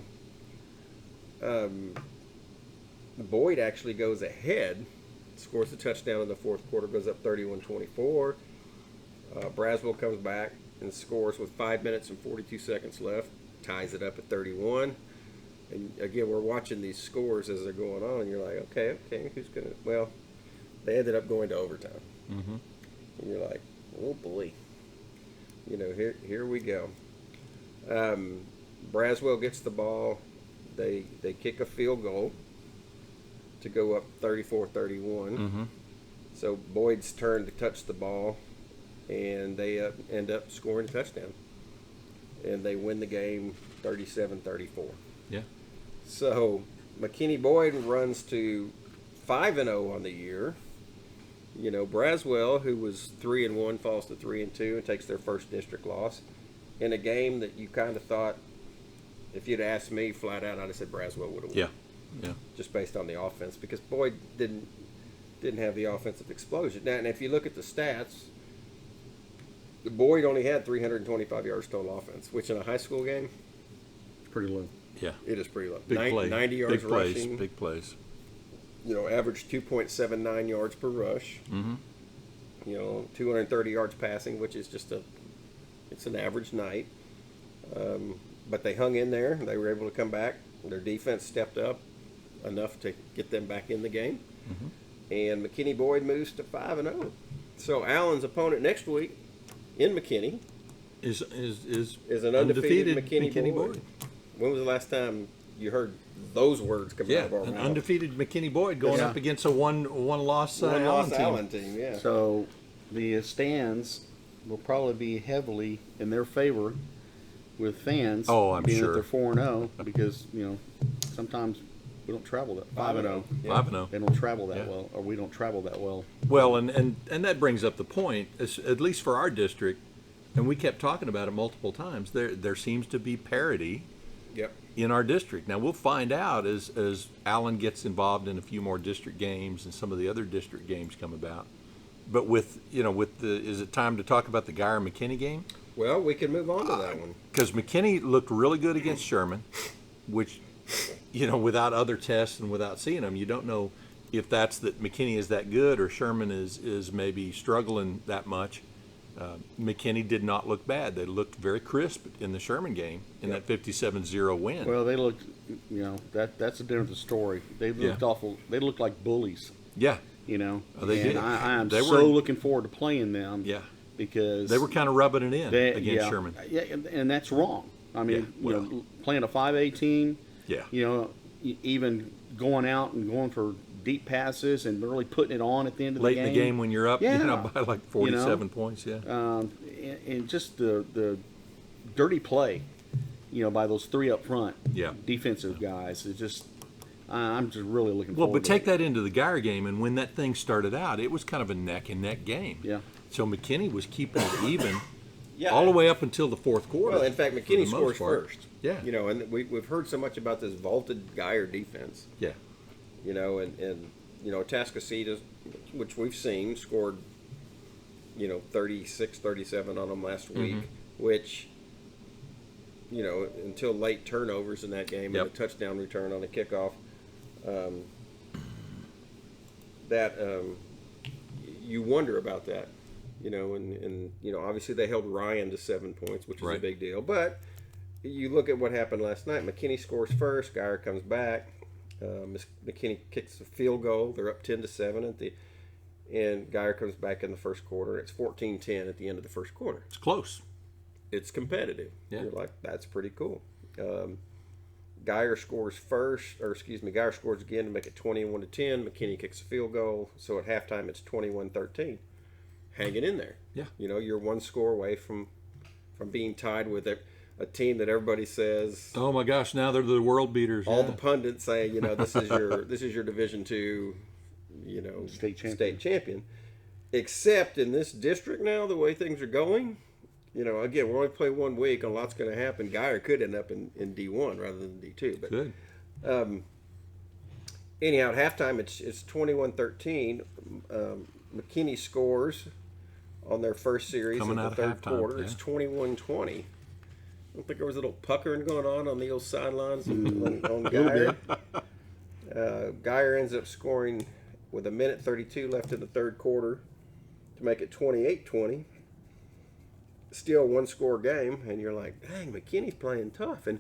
[SPEAKER 1] Boyd actually goes ahead, scores a touchdown in the fourth quarter, goes up 31-24. Braswell comes back and scores with 5 minutes and 42 seconds left, ties it up at 31. And again, we're watching these scores as they're going on, and you're like, okay, who's going to... Well, they ended up going to overtime.
[SPEAKER 2] Mm-hmm.
[SPEAKER 1] And you're like, oh boy. Here we go. Braswell gets the ball. they kick a field goal to go up 34-31.
[SPEAKER 2] Mm-hmm.
[SPEAKER 1] So Boyd's turn to touch the ball, and they end up scoring a touchdown. And they win the game 37-34.
[SPEAKER 2] Yeah.
[SPEAKER 1] So McKinney Boyd runs to 5-0 on the year. You know, Braswell, who was 3-1, falls to 3-2 and takes their first district loss in a game that you kind of thought, if you'd asked me flat out, I'd have said Braswell would have won.
[SPEAKER 2] Yeah. Yeah.
[SPEAKER 1] Just based on the offense, because Boyd didn't have the offensive explosion. Now, and if you look at the stats, Boyd only had 325 yards total offense, which in a high school game,
[SPEAKER 3] It's pretty low.
[SPEAKER 2] Yeah.
[SPEAKER 1] it is pretty low.
[SPEAKER 2] Big play.
[SPEAKER 1] 90 yards
[SPEAKER 2] big plays.
[SPEAKER 1] rushing.
[SPEAKER 2] Big plays.
[SPEAKER 1] You know, average 2.79 yards per rush.
[SPEAKER 2] Mm-hmm.
[SPEAKER 1] You know, 230 yards passing, which is just it's an average night. But they hung in there. They were able to come back. Their defense stepped up enough to get them back in the game.
[SPEAKER 2] Mm-hmm.
[SPEAKER 1] And McKinney Boyd moves to 5-0. So Allen's opponent next week in McKinney
[SPEAKER 2] Is
[SPEAKER 1] an undefeated
[SPEAKER 2] McKinney
[SPEAKER 1] Boyd. When was the last time you heard those words come
[SPEAKER 2] Yeah,
[SPEAKER 1] out of our
[SPEAKER 2] an
[SPEAKER 1] mouth?
[SPEAKER 2] undefeated McKinney Boyd going
[SPEAKER 3] Yeah.
[SPEAKER 2] up against a one loss
[SPEAKER 1] One
[SPEAKER 2] Allen
[SPEAKER 1] loss
[SPEAKER 2] team.
[SPEAKER 1] Allen team, yeah.
[SPEAKER 3] So the stands will probably be heavily in their favor with fans.
[SPEAKER 2] Oh, I'm
[SPEAKER 3] being
[SPEAKER 2] sure.
[SPEAKER 3] that they're 4-0 because sometimes we don't travel that 5-0.
[SPEAKER 1] Yeah.
[SPEAKER 2] 5-0.
[SPEAKER 3] They don't travel that
[SPEAKER 2] Yeah.
[SPEAKER 3] well, or we don't travel that well.
[SPEAKER 2] Well, and that brings up the point, at least for our district, and we kept talking about it multiple times. There seems to be parity
[SPEAKER 1] Yep.
[SPEAKER 2] in our district. Now we'll find out as Allen gets involved in a few more district games and some of the other district games come about. But is it time to talk about the Geyer McKinney game?
[SPEAKER 1] Well, we can move on to that one.
[SPEAKER 2] Because McKinney looked really good against Sherman, which, without other tests and without seeing them, you don't know if that's that McKinney is that good or Sherman is maybe struggling that much. McKinney did not look bad. They looked very crisp in the Sherman game in that 57-0 win.
[SPEAKER 3] Well, they looked, that's a different story. They looked awful. They looked like bullies.
[SPEAKER 2] Yeah.
[SPEAKER 3] Oh,
[SPEAKER 2] they did.
[SPEAKER 3] I am
[SPEAKER 2] They
[SPEAKER 3] so
[SPEAKER 2] were-
[SPEAKER 3] looking forward to playing them.
[SPEAKER 2] Yeah.
[SPEAKER 3] Because
[SPEAKER 2] They were kind of rubbing it in against Sherman.
[SPEAKER 3] Yeah, and that's wrong. I mean,
[SPEAKER 2] Yeah, well.
[SPEAKER 3] playing a 5A team.
[SPEAKER 2] Yeah.
[SPEAKER 3] Even going out and going for deep passes and really putting it on at the end of
[SPEAKER 2] Late
[SPEAKER 3] the game.
[SPEAKER 2] in the game when you're up
[SPEAKER 3] Yeah.
[SPEAKER 2] by like 47 points. Yeah.
[SPEAKER 3] And just the dirty play, by those three up front.
[SPEAKER 2] Yeah.
[SPEAKER 3] Defensive guys. It just, I'm just really looking
[SPEAKER 2] Well,
[SPEAKER 3] forward
[SPEAKER 2] but
[SPEAKER 3] to
[SPEAKER 2] take
[SPEAKER 3] it.
[SPEAKER 2] that into the Geyer game, and when that thing started out, it was kind of a neck-and-neck game.
[SPEAKER 3] Yeah.
[SPEAKER 2] So McKinney was keeping it even
[SPEAKER 1] Yeah.
[SPEAKER 2] all the way up until the fourth quarter.
[SPEAKER 1] Well, in fact,
[SPEAKER 2] for
[SPEAKER 1] McKinney
[SPEAKER 2] the
[SPEAKER 1] scores
[SPEAKER 2] most part.
[SPEAKER 1] first.
[SPEAKER 2] Yeah.
[SPEAKER 1] And we've heard so much about this vaulted Geyer defense.
[SPEAKER 2] Yeah.
[SPEAKER 1] And Atascocita, which we've seen, scored, 36, 37 on them last week, which, until late turnovers in that game
[SPEAKER 2] Yep.
[SPEAKER 1] and a touchdown return on a kickoff, you wonder about that, and obviously they held Ryan to 7 points, which is a
[SPEAKER 2] Right.
[SPEAKER 1] big deal. But you look at what happened last night. McKinney scores first. Geyer comes back. McKinney kicks a field goal. They're up 10-7 and Geyer comes back in the first quarter. It's 14-10 at the end of the first quarter.
[SPEAKER 2] It's close.
[SPEAKER 1] It's competitive.
[SPEAKER 2] Yeah.
[SPEAKER 1] You're like, that's pretty cool. Geyer scores Geyer scores again to make it 21-10. McKinney kicks a field goal. So at halftime, it's 21-13. Hanging in there.
[SPEAKER 2] Yeah.
[SPEAKER 1] You're one score away from being tied with a team that everybody says,
[SPEAKER 2] Oh my gosh! Now they're the world beaters.
[SPEAKER 1] all
[SPEAKER 2] yeah.
[SPEAKER 1] the pundits say, this is your Division II,
[SPEAKER 3] State champion.
[SPEAKER 1] Except in this district now, the way things are going, again, we only play 1 week, and a lot's going to happen. Geyer could end up in D1 rather than D2. But
[SPEAKER 2] Good.
[SPEAKER 1] anyhow, at halftime, it's 21-13. McKinney scores on their first series
[SPEAKER 2] Coming
[SPEAKER 1] in the
[SPEAKER 2] out of
[SPEAKER 1] third
[SPEAKER 2] halftime,
[SPEAKER 1] quarter.
[SPEAKER 2] yeah.
[SPEAKER 1] It's 21-20. I don't think there was a little puckering going on the old sidelines on Geyer. Geyer ends up scoring with 1:32 left in the third quarter to make it 28-20. Still one score game, and you're like, dang, McKinney's playing tough. And,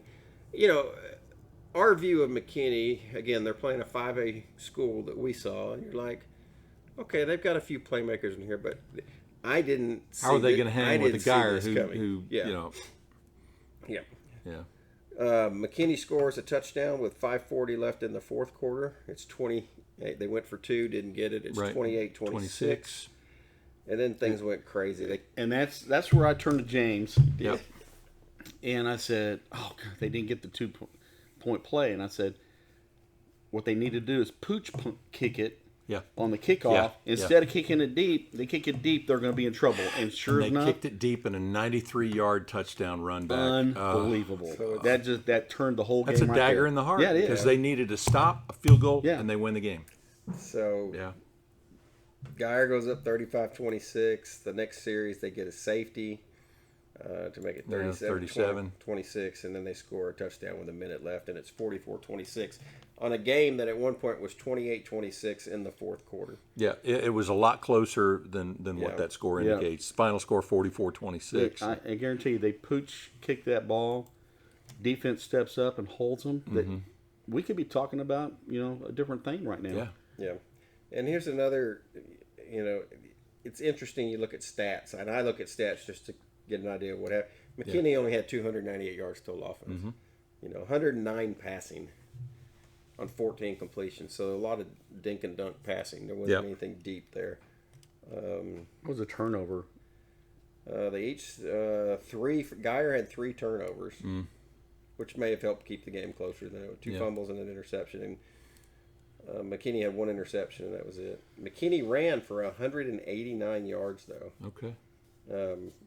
[SPEAKER 1] our view of McKinney, again, they're playing a 5A school that we saw, and you're like, okay, they've got a few playmakers in here, but I didn't see
[SPEAKER 2] How are they
[SPEAKER 1] that-
[SPEAKER 2] going to
[SPEAKER 1] I
[SPEAKER 2] hang with
[SPEAKER 1] didn't
[SPEAKER 2] a
[SPEAKER 1] see
[SPEAKER 2] Geyer
[SPEAKER 1] this
[SPEAKER 2] who
[SPEAKER 1] coming. Yeah.
[SPEAKER 2] Yeah.
[SPEAKER 1] McKinney scores a touchdown with 5:40 left in the fourth quarter. It's 28. They went for 2, didn't get it. It's
[SPEAKER 2] Right.
[SPEAKER 1] 28-26. And then things went crazy.
[SPEAKER 3] And that's where I turned to James.
[SPEAKER 2] Yep.
[SPEAKER 3] And I said, "Oh God, they didn't get the 2-point play." And I said, "What they need to do is kick it
[SPEAKER 2] Yeah.
[SPEAKER 3] on the kickoff
[SPEAKER 2] Yeah.
[SPEAKER 3] instead of kicking it deep. They kick it deep, they're going to be in trouble." And sure
[SPEAKER 2] They
[SPEAKER 3] enough,
[SPEAKER 2] kicked it deep in a 93-yard touchdown run back.
[SPEAKER 3] unbelievable. That turned the whole
[SPEAKER 2] That's
[SPEAKER 3] game.
[SPEAKER 2] a
[SPEAKER 3] right
[SPEAKER 2] dagger
[SPEAKER 3] there.
[SPEAKER 2] in the heart.
[SPEAKER 3] Yeah, it is.
[SPEAKER 2] Because they needed to stop a field goal,
[SPEAKER 3] Yeah.
[SPEAKER 2] and they win the game.
[SPEAKER 1] So
[SPEAKER 2] Yeah.
[SPEAKER 1] Geyer goes up 35-26. The next series, they get a safety to make it 37-26, and then they score a touchdown with a minute left, and it's 44-26 on a game that at one point was 28-26 in the fourth quarter.
[SPEAKER 2] Yeah, it was a lot closer than
[SPEAKER 1] Yeah.
[SPEAKER 2] what that score
[SPEAKER 3] Yeah.
[SPEAKER 2] indicates. Final score 44-26.
[SPEAKER 3] I guarantee you, they kick that ball. Defense steps up and holds them. That we could be talking about, a different thing right now.
[SPEAKER 2] Yeah.
[SPEAKER 1] Yeah. And here's another, it's interesting you look at stats, and I look at stats just to get an idea of what happened. McKinney only had 298 yards total offense. 109 passing on 14 completions. So a lot of dink and dunk passing. There wasn't anything deep there.
[SPEAKER 3] What was a turnover?
[SPEAKER 1] They each Geyer had 3 turnovers, which may have helped keep the game closer than it was. 2 fumbles and an interception. And McKinney had 1 interception, and that was it. McKinney ran for 189 yards, though.
[SPEAKER 2] Okay.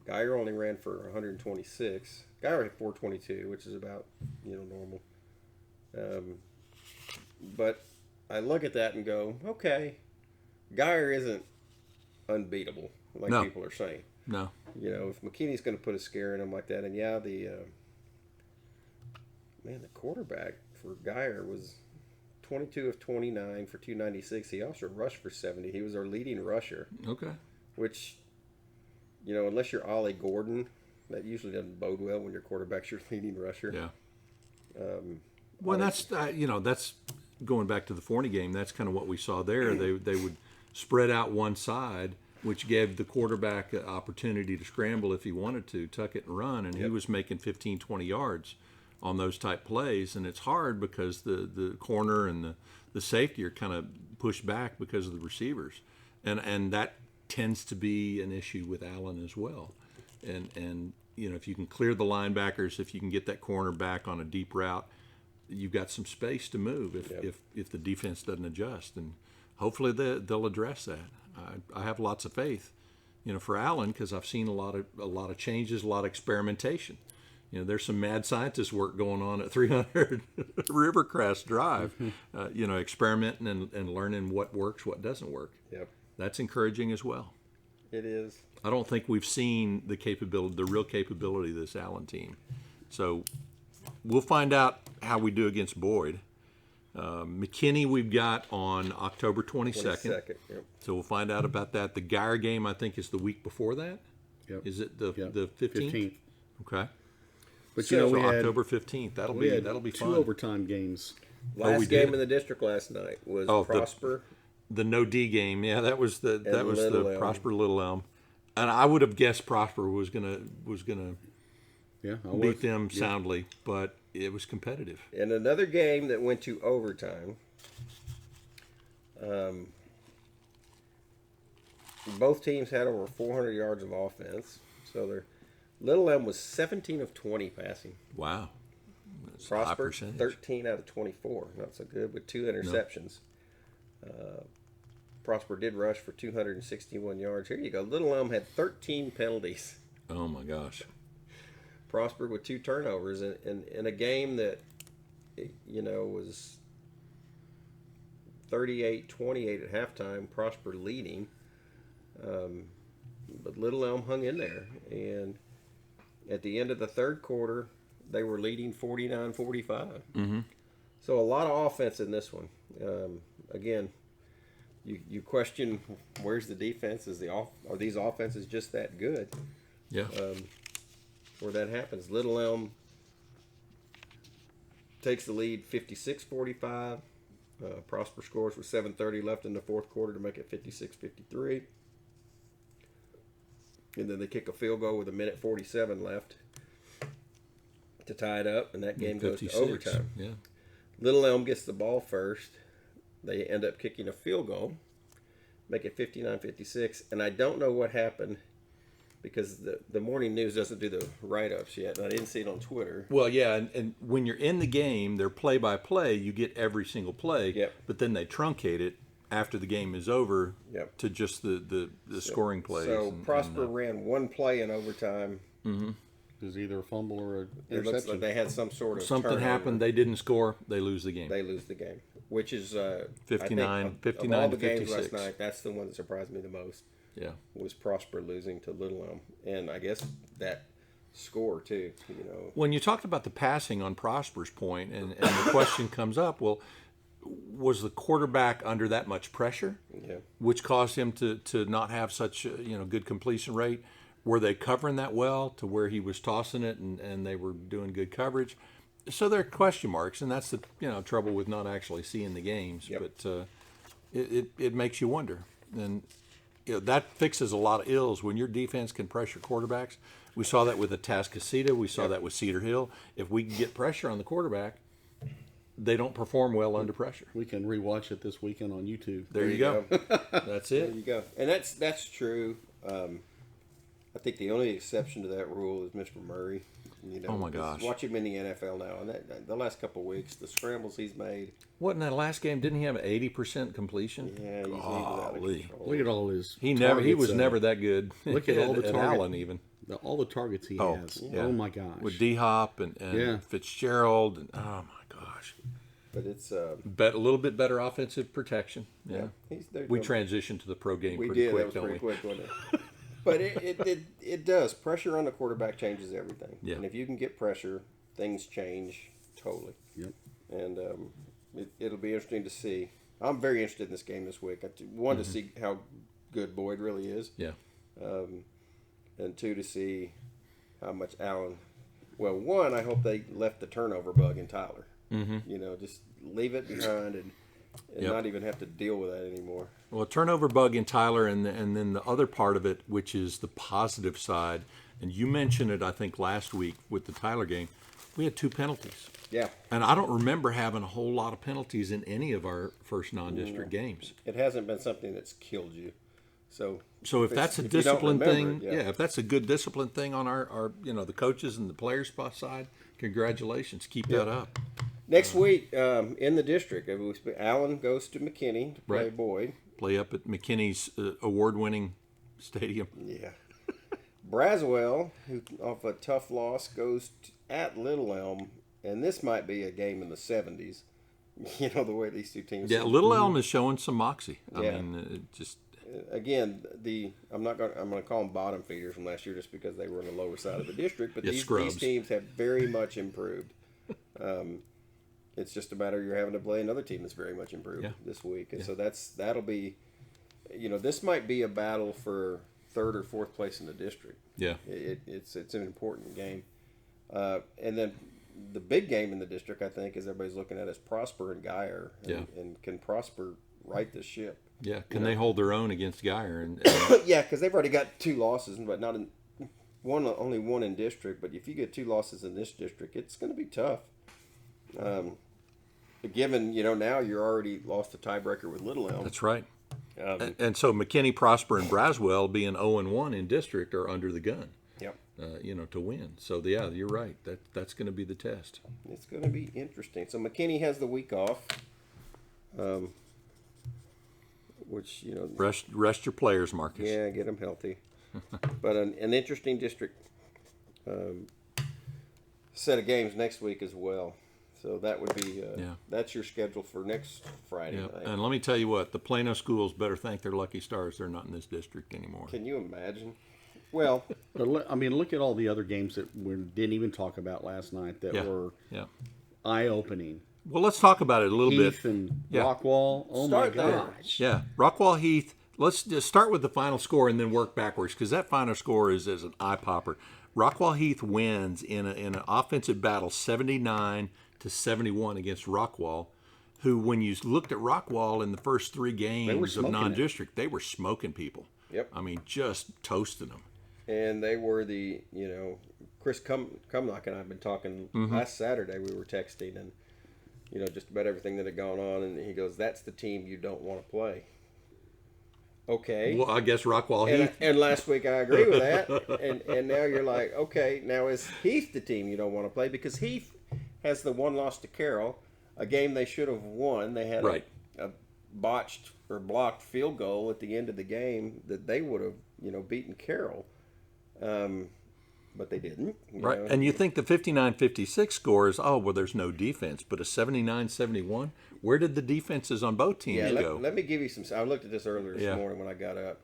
[SPEAKER 1] Geyer only ran for 126. Geyer had 422, which is about normal. But I look at that and go, okay, Geyer isn't unbeatable like people are saying.
[SPEAKER 2] No.
[SPEAKER 1] If McKinney's going to put a scare in him like that, and the quarterback for Geyer was 22 of 29 for 296. He also rushed for 70. He was our leading rusher.
[SPEAKER 2] Okay.
[SPEAKER 1] Which, unless you're Ollie Gordon, that usually doesn't bode well when your quarterback's your leading rusher.
[SPEAKER 2] Yeah. Well, that's that's going back to the Forney game. That's kind of what we saw there. They would spread out one side, which gave the quarterback an opportunity to scramble if he wanted to, tuck it and run, and he was making 15, 20 yards on those type plays. And it's hard because the corner and the safety are kind of pushed back because of the receivers, and that tends to be an issue with Allen as well. And if you can clear the linebackers, if you can get that corner back on a deep route, you've got some space to move if the defense doesn't adjust, and hopefully they'll address that. I have lots of faith, for Allen, because I've seen a lot of changes, a lot of experimentation. There's some mad scientist work going on at 300 Rivercrest Drive, experimenting and learning what works, what doesn't work.
[SPEAKER 1] Yep.
[SPEAKER 2] That's encouraging as well.
[SPEAKER 1] It is.
[SPEAKER 2] I don't think we've seen the real capability of this Allen team. So we'll find out how we do against Boyd. McKinney we've got on October 22nd.
[SPEAKER 1] Yep.
[SPEAKER 2] So we'll find out about that. The Geyer game, I think, is the week before that.
[SPEAKER 3] Yep.
[SPEAKER 2] Is it the 15th? Okay.
[SPEAKER 3] But
[SPEAKER 2] So
[SPEAKER 3] we had
[SPEAKER 2] October 15th. That'll
[SPEAKER 3] we
[SPEAKER 2] be
[SPEAKER 3] had
[SPEAKER 2] fun.
[SPEAKER 3] 2 overtime games.
[SPEAKER 1] Last
[SPEAKER 2] we
[SPEAKER 1] game
[SPEAKER 2] did.
[SPEAKER 1] in the district last night was
[SPEAKER 2] Oh,
[SPEAKER 1] Prosper.
[SPEAKER 2] The no D game. Yeah, that was the
[SPEAKER 1] Little Elm.
[SPEAKER 2] Prosper Little Elm. And I would have guessed Prosper was gonna
[SPEAKER 3] Yeah,
[SPEAKER 2] beat them soundly, but it was competitive.
[SPEAKER 1] And another game that went to overtime. Both teams had over 400 yards of offense. So their Little Elm was 17 of 20 passing.
[SPEAKER 2] Wow. That's a high
[SPEAKER 1] Prosper,
[SPEAKER 2] percentage.
[SPEAKER 1] 13 out of 24. Not so good, with 2 interceptions. Prosper did rush for 261 yards. Here you go. Little Elm had 13 penalties.
[SPEAKER 2] Oh my gosh.
[SPEAKER 1] Prosper with 2 turnovers in a game that, was 38-28 at halftime. Prosper leading. But Little Elm hung in there. And at the end of the third quarter, they were leading 49-45.
[SPEAKER 2] Mm-hmm.
[SPEAKER 1] So a lot of offense in this one. Again, you question where's the defense? Are these offenses just that good?
[SPEAKER 2] Yeah.
[SPEAKER 1] Where that happens. Little Elm takes the lead 56-45. Prosper scores with 7:30 left in the fourth quarter to make it 56-53. And then they kick a field goal with 1:47 left to tie it up, and that game goes to
[SPEAKER 2] 56.
[SPEAKER 1] overtime.
[SPEAKER 2] Yeah.
[SPEAKER 1] Little Elm gets the ball first. They end up kicking a field goal, make it 59-56, and I don't know what happened because the morning news doesn't do the write-ups yet, and I didn't see it on Twitter.
[SPEAKER 2] Well, yeah, and when you're in the game, they're play-by-play. You get every single play,
[SPEAKER 1] Yep.
[SPEAKER 2] but then they truncate it after the game is over
[SPEAKER 1] Yep.
[SPEAKER 2] to just the scoring plays.
[SPEAKER 1] So Prosper ran one play in overtime.
[SPEAKER 3] It was either a fumble or an
[SPEAKER 1] It looks
[SPEAKER 3] interception.
[SPEAKER 1] like they had some sort of
[SPEAKER 2] something
[SPEAKER 1] turnover.
[SPEAKER 2] happened. They didn't score. They lose the game.
[SPEAKER 1] They lose the game, which is
[SPEAKER 2] 59
[SPEAKER 1] of all the games
[SPEAKER 2] 56.
[SPEAKER 1] last night, that's the one that surprised me the most.
[SPEAKER 2] Yeah.
[SPEAKER 1] Was Prosper losing to Little Elm, and I guess that score too.
[SPEAKER 2] When you talked about the passing on Prosper's point, and the question comes up, well, was the quarterback under that much pressure,
[SPEAKER 1] Yeah.
[SPEAKER 2] which caused him to not have such a, good completion rate? Were they covering that well to where he was tossing it and they were doing good coverage? So there are question marks, and that's the trouble with not actually seeing the games.
[SPEAKER 1] Yep.
[SPEAKER 2] But it makes you wonder, and that fixes a lot of ills when your defense can pressure quarterbacks. We saw that with Atascocita. We saw that with Cedar Hill. If we can get pressure on the quarterback, they don't perform well under pressure.
[SPEAKER 3] We can rewatch it this weekend on YouTube.
[SPEAKER 2] There you go. That's
[SPEAKER 1] There
[SPEAKER 2] it.
[SPEAKER 1] you go, and that's true. I think the only exception to that rule is Mr. Murray.
[SPEAKER 2] Oh my gosh!
[SPEAKER 1] Watch him in the NFL now, and the last couple of weeks, the scrambles he's made.
[SPEAKER 2] What in that last game? Didn't he have an 80% completion?
[SPEAKER 1] Yeah, he's out of
[SPEAKER 2] Golly.
[SPEAKER 1] control.
[SPEAKER 3] Look at all his.
[SPEAKER 2] He
[SPEAKER 3] targets,
[SPEAKER 2] was never that good.
[SPEAKER 3] Look at all the
[SPEAKER 2] and
[SPEAKER 3] targets.
[SPEAKER 2] Allen even.
[SPEAKER 3] All the targets he has.
[SPEAKER 2] yeah.
[SPEAKER 3] Oh my gosh.
[SPEAKER 2] With D Hop and
[SPEAKER 3] Yeah.
[SPEAKER 2] Fitzgerald and oh my gosh.
[SPEAKER 1] But it's
[SPEAKER 2] A little bit better offensive protection. Yeah.
[SPEAKER 1] they're
[SPEAKER 2] We
[SPEAKER 1] doing-
[SPEAKER 2] transitioned to the pro game
[SPEAKER 1] We
[SPEAKER 2] pretty
[SPEAKER 1] did.
[SPEAKER 2] quick,
[SPEAKER 1] That was
[SPEAKER 2] don't
[SPEAKER 1] pretty
[SPEAKER 2] we?
[SPEAKER 1] quick, wasn't it? But it does. Pressure on the quarterback changes everything.
[SPEAKER 2] Yeah.
[SPEAKER 1] And if you can get pressure, things change totally.
[SPEAKER 3] Yep.
[SPEAKER 1] And it'll be interesting to see. I'm very interested in this game this week. One, to see how good Boyd really is.
[SPEAKER 2] Yeah.
[SPEAKER 1] And two, to see how much Allen. Well, one, I hope they left the turnover bug in Tyler. Mm-hmm. Just leave it behind and
[SPEAKER 2] Yep.
[SPEAKER 1] not even have to deal with that anymore.
[SPEAKER 2] Well, a turnover bug in Tyler, and then the other part of it, which is the positive side, and you mentioned it, I think, last week with the Tyler game. We had 2 penalties.
[SPEAKER 1] Yeah.
[SPEAKER 2] And I don't remember having a whole lot of penalties in any of our first non-district games.
[SPEAKER 1] It hasn't been something that's killed you. So
[SPEAKER 2] So if that's a
[SPEAKER 1] if you don't
[SPEAKER 2] discipline
[SPEAKER 1] remember
[SPEAKER 2] thing,
[SPEAKER 1] it,
[SPEAKER 2] if that's a good discipline thing on our the coaches and the players' side, congratulations. Keep that up.
[SPEAKER 1] Next week in the district, Allen goes to McKinney to play
[SPEAKER 2] Right.
[SPEAKER 1] Boyd.
[SPEAKER 2] Play up at McKinney's award-winning stadium.
[SPEAKER 1] Yeah. Braswell, who off a tough loss, goes at Little Elm, and this might be a game in the 70s. The way these two teams.
[SPEAKER 2] Yeah, Little Elm is showing some moxie. I
[SPEAKER 1] Yeah.
[SPEAKER 2] mean, just
[SPEAKER 1] Again, I'm going to call them bottom feeders from last year just because they were on the lower side of the district. But
[SPEAKER 2] Yeah,
[SPEAKER 1] these
[SPEAKER 2] scrubs.
[SPEAKER 1] teams have very much improved. It's just a matter you're having to play another team that's very much improved this week, and so that'll be, this might be a battle for 3rd or 4th place in the district.
[SPEAKER 2] yeah.
[SPEAKER 1] It's an important game, and then the big game in the district, I think, is everybody's looking at is Prosper and Geyer, and can Prosper right the ship?
[SPEAKER 2] Yeah, can they hold their own against Geyer? And
[SPEAKER 1] Yeah, because they've already got 2 losses, but not in only one in district. But if you get 2 losses in this district, it's going to be tough. Given now you're already lost the tiebreaker with Little Elm.
[SPEAKER 2] that's right. And so McKinney, Prosper, and Braswell being 0-1 in district are under the gun.
[SPEAKER 1] Yep.
[SPEAKER 2] To win. So yeah, you're right. That's going to be the test.
[SPEAKER 1] It's going to be interesting. So McKinney has the week off, which
[SPEAKER 2] Rest your players, Marcus.
[SPEAKER 1] yeah, get them healthy. But an interesting district set of games next week as well. So that would be that's your schedule for next Friday
[SPEAKER 2] Yeah.
[SPEAKER 1] night.
[SPEAKER 2] And let me tell you what, the Plano schools better thank their lucky stars they're not in this district anymore.
[SPEAKER 1] Can you imagine? Well,
[SPEAKER 3] But look at all the other games that we didn't even talk about last night that were
[SPEAKER 2] Yeah.
[SPEAKER 3] eye-opening.
[SPEAKER 2] Well, let's talk about it a little
[SPEAKER 3] Heath
[SPEAKER 2] bit.
[SPEAKER 3] and
[SPEAKER 2] Yeah.
[SPEAKER 3] Rockwall. Oh my
[SPEAKER 1] Start there.
[SPEAKER 3] gosh.
[SPEAKER 2] Yeah, Rockwall Heath. Let's just start with the final score and then work backwards because that final score is an eye popper. Rockwall Heath wins in an offensive battle, 79-71 against Rockwall, who, when you looked at Rockwall in the first 3 games of
[SPEAKER 3] smoking it.
[SPEAKER 2] non-district, they were smoking people.
[SPEAKER 1] Yep.
[SPEAKER 2] I mean, just toasting them.
[SPEAKER 1] and they were the Chris Cumlock and I have been talking last Saturday. We were texting and, just about everything that had gone on. And he goes, that's the team you don't want to play. Okay.
[SPEAKER 2] Well, I guess Rockwall Heath.
[SPEAKER 1] And last week I agree with that. and now you're like, okay, now is Heath the team you don't want to play? Because Heath has the one loss to Carroll, a game they should have won. They had a botched or blocked field goal at the end of the game that they would have, beaten Carroll. But they didn't.
[SPEAKER 2] Right. And you think the 59-56 score is, there's no defense. But a 79-71, where did the defenses on both teams go?
[SPEAKER 1] Let me give you some. I looked at this earlier this morning when I got up.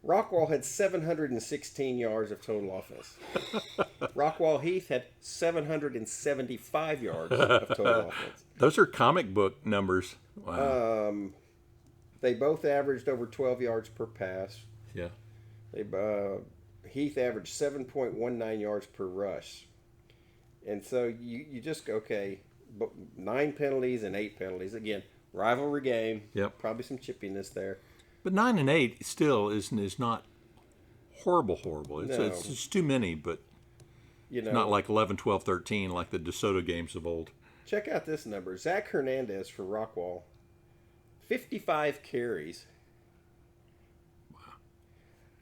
[SPEAKER 1] Rockwall had 716 yards of total offense. Rockwall Heath had 775 yards of total offense.
[SPEAKER 2] Those are comic book numbers. Wow.
[SPEAKER 1] They both averaged over 12 yards per pass.
[SPEAKER 2] Yeah.
[SPEAKER 1] Heath averaged 7.19 yards per rush. And so you just go, okay, 9 penalties and 8 penalties. Again, rivalry game.
[SPEAKER 2] Yep.
[SPEAKER 1] Probably some chippiness there.
[SPEAKER 2] But 9 and 8 still is not horrible. It's just too many, but it's not like 11, 12, 13 like the DeSoto games of old.
[SPEAKER 1] Check out this number. Zach Hernandez for Rockwall, 55 carries.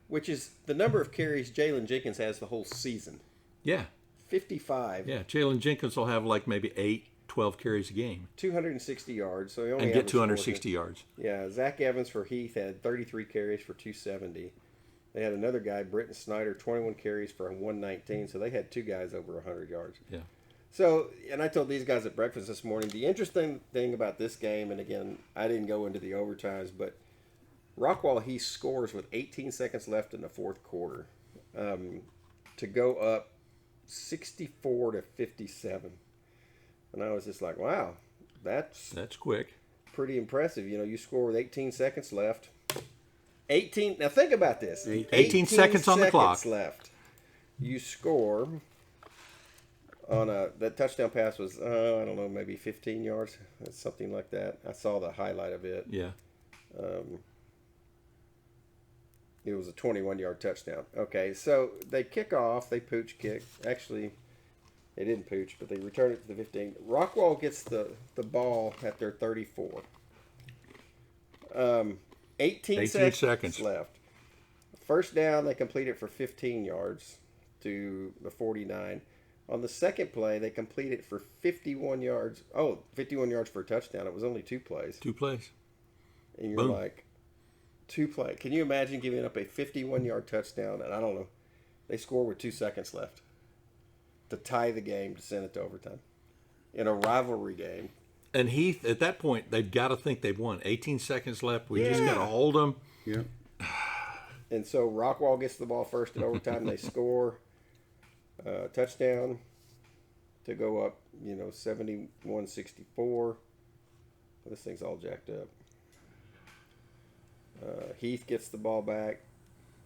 [SPEAKER 1] Which is the number of carries Jalen Jenkins has the whole season.
[SPEAKER 2] Yeah.
[SPEAKER 1] 55.
[SPEAKER 2] Yeah, Jalen Jenkins will have like maybe 8, 12 carries a game.
[SPEAKER 1] 260 yards. So he only
[SPEAKER 2] and get 260 yards.
[SPEAKER 1] Yeah, Zach Evans for Heath had 33 carries for 270. They had another guy, Britton Snyder, 21 carries for 119. So they had 2 guys over 100 yards.
[SPEAKER 2] Yeah.
[SPEAKER 1] So, and I told these guys at breakfast this morning, the interesting thing about this game, and again, I didn't go into the overtimes, but Rockwall Heath scores with 18 seconds left in the fourth quarter to go up 64-57. And I was just like, wow, that's
[SPEAKER 2] quick.
[SPEAKER 1] Pretty impressive. You score with 18 seconds left. 18. Now think about this.
[SPEAKER 2] 18 seconds on the clock
[SPEAKER 1] left. You score on that touchdown pass was, I don't know, maybe 15 yards. Something like that. I saw the highlight of it.
[SPEAKER 2] Yeah.
[SPEAKER 1] It was a 21-yard touchdown. Okay, so they kick off. They pooch kick. Actually, they didn't pooch, but they return it to the 15. Rockwall gets the ball at their 34. 18 seconds left. First down, they complete it for 15 yards to the 49. On the second play, they complete it for 51 yards. 51 yards for a touchdown. It was only 2 plays.
[SPEAKER 2] 2 plays.
[SPEAKER 1] And you're like, 2 plays. Can you imagine giving up a 51-yard touchdown? And I don't know. They score with 2 seconds left to tie the game to send it to overtime in a rivalry game.
[SPEAKER 2] And Heath, at that point, they've got to think they've won. 18 seconds left. We just got to hold them.
[SPEAKER 3] Yeah.
[SPEAKER 1] And so Rockwall gets the ball first in overtime. They score touchdown to go up, 71-64. This thing's all jacked up. Heath gets the ball back.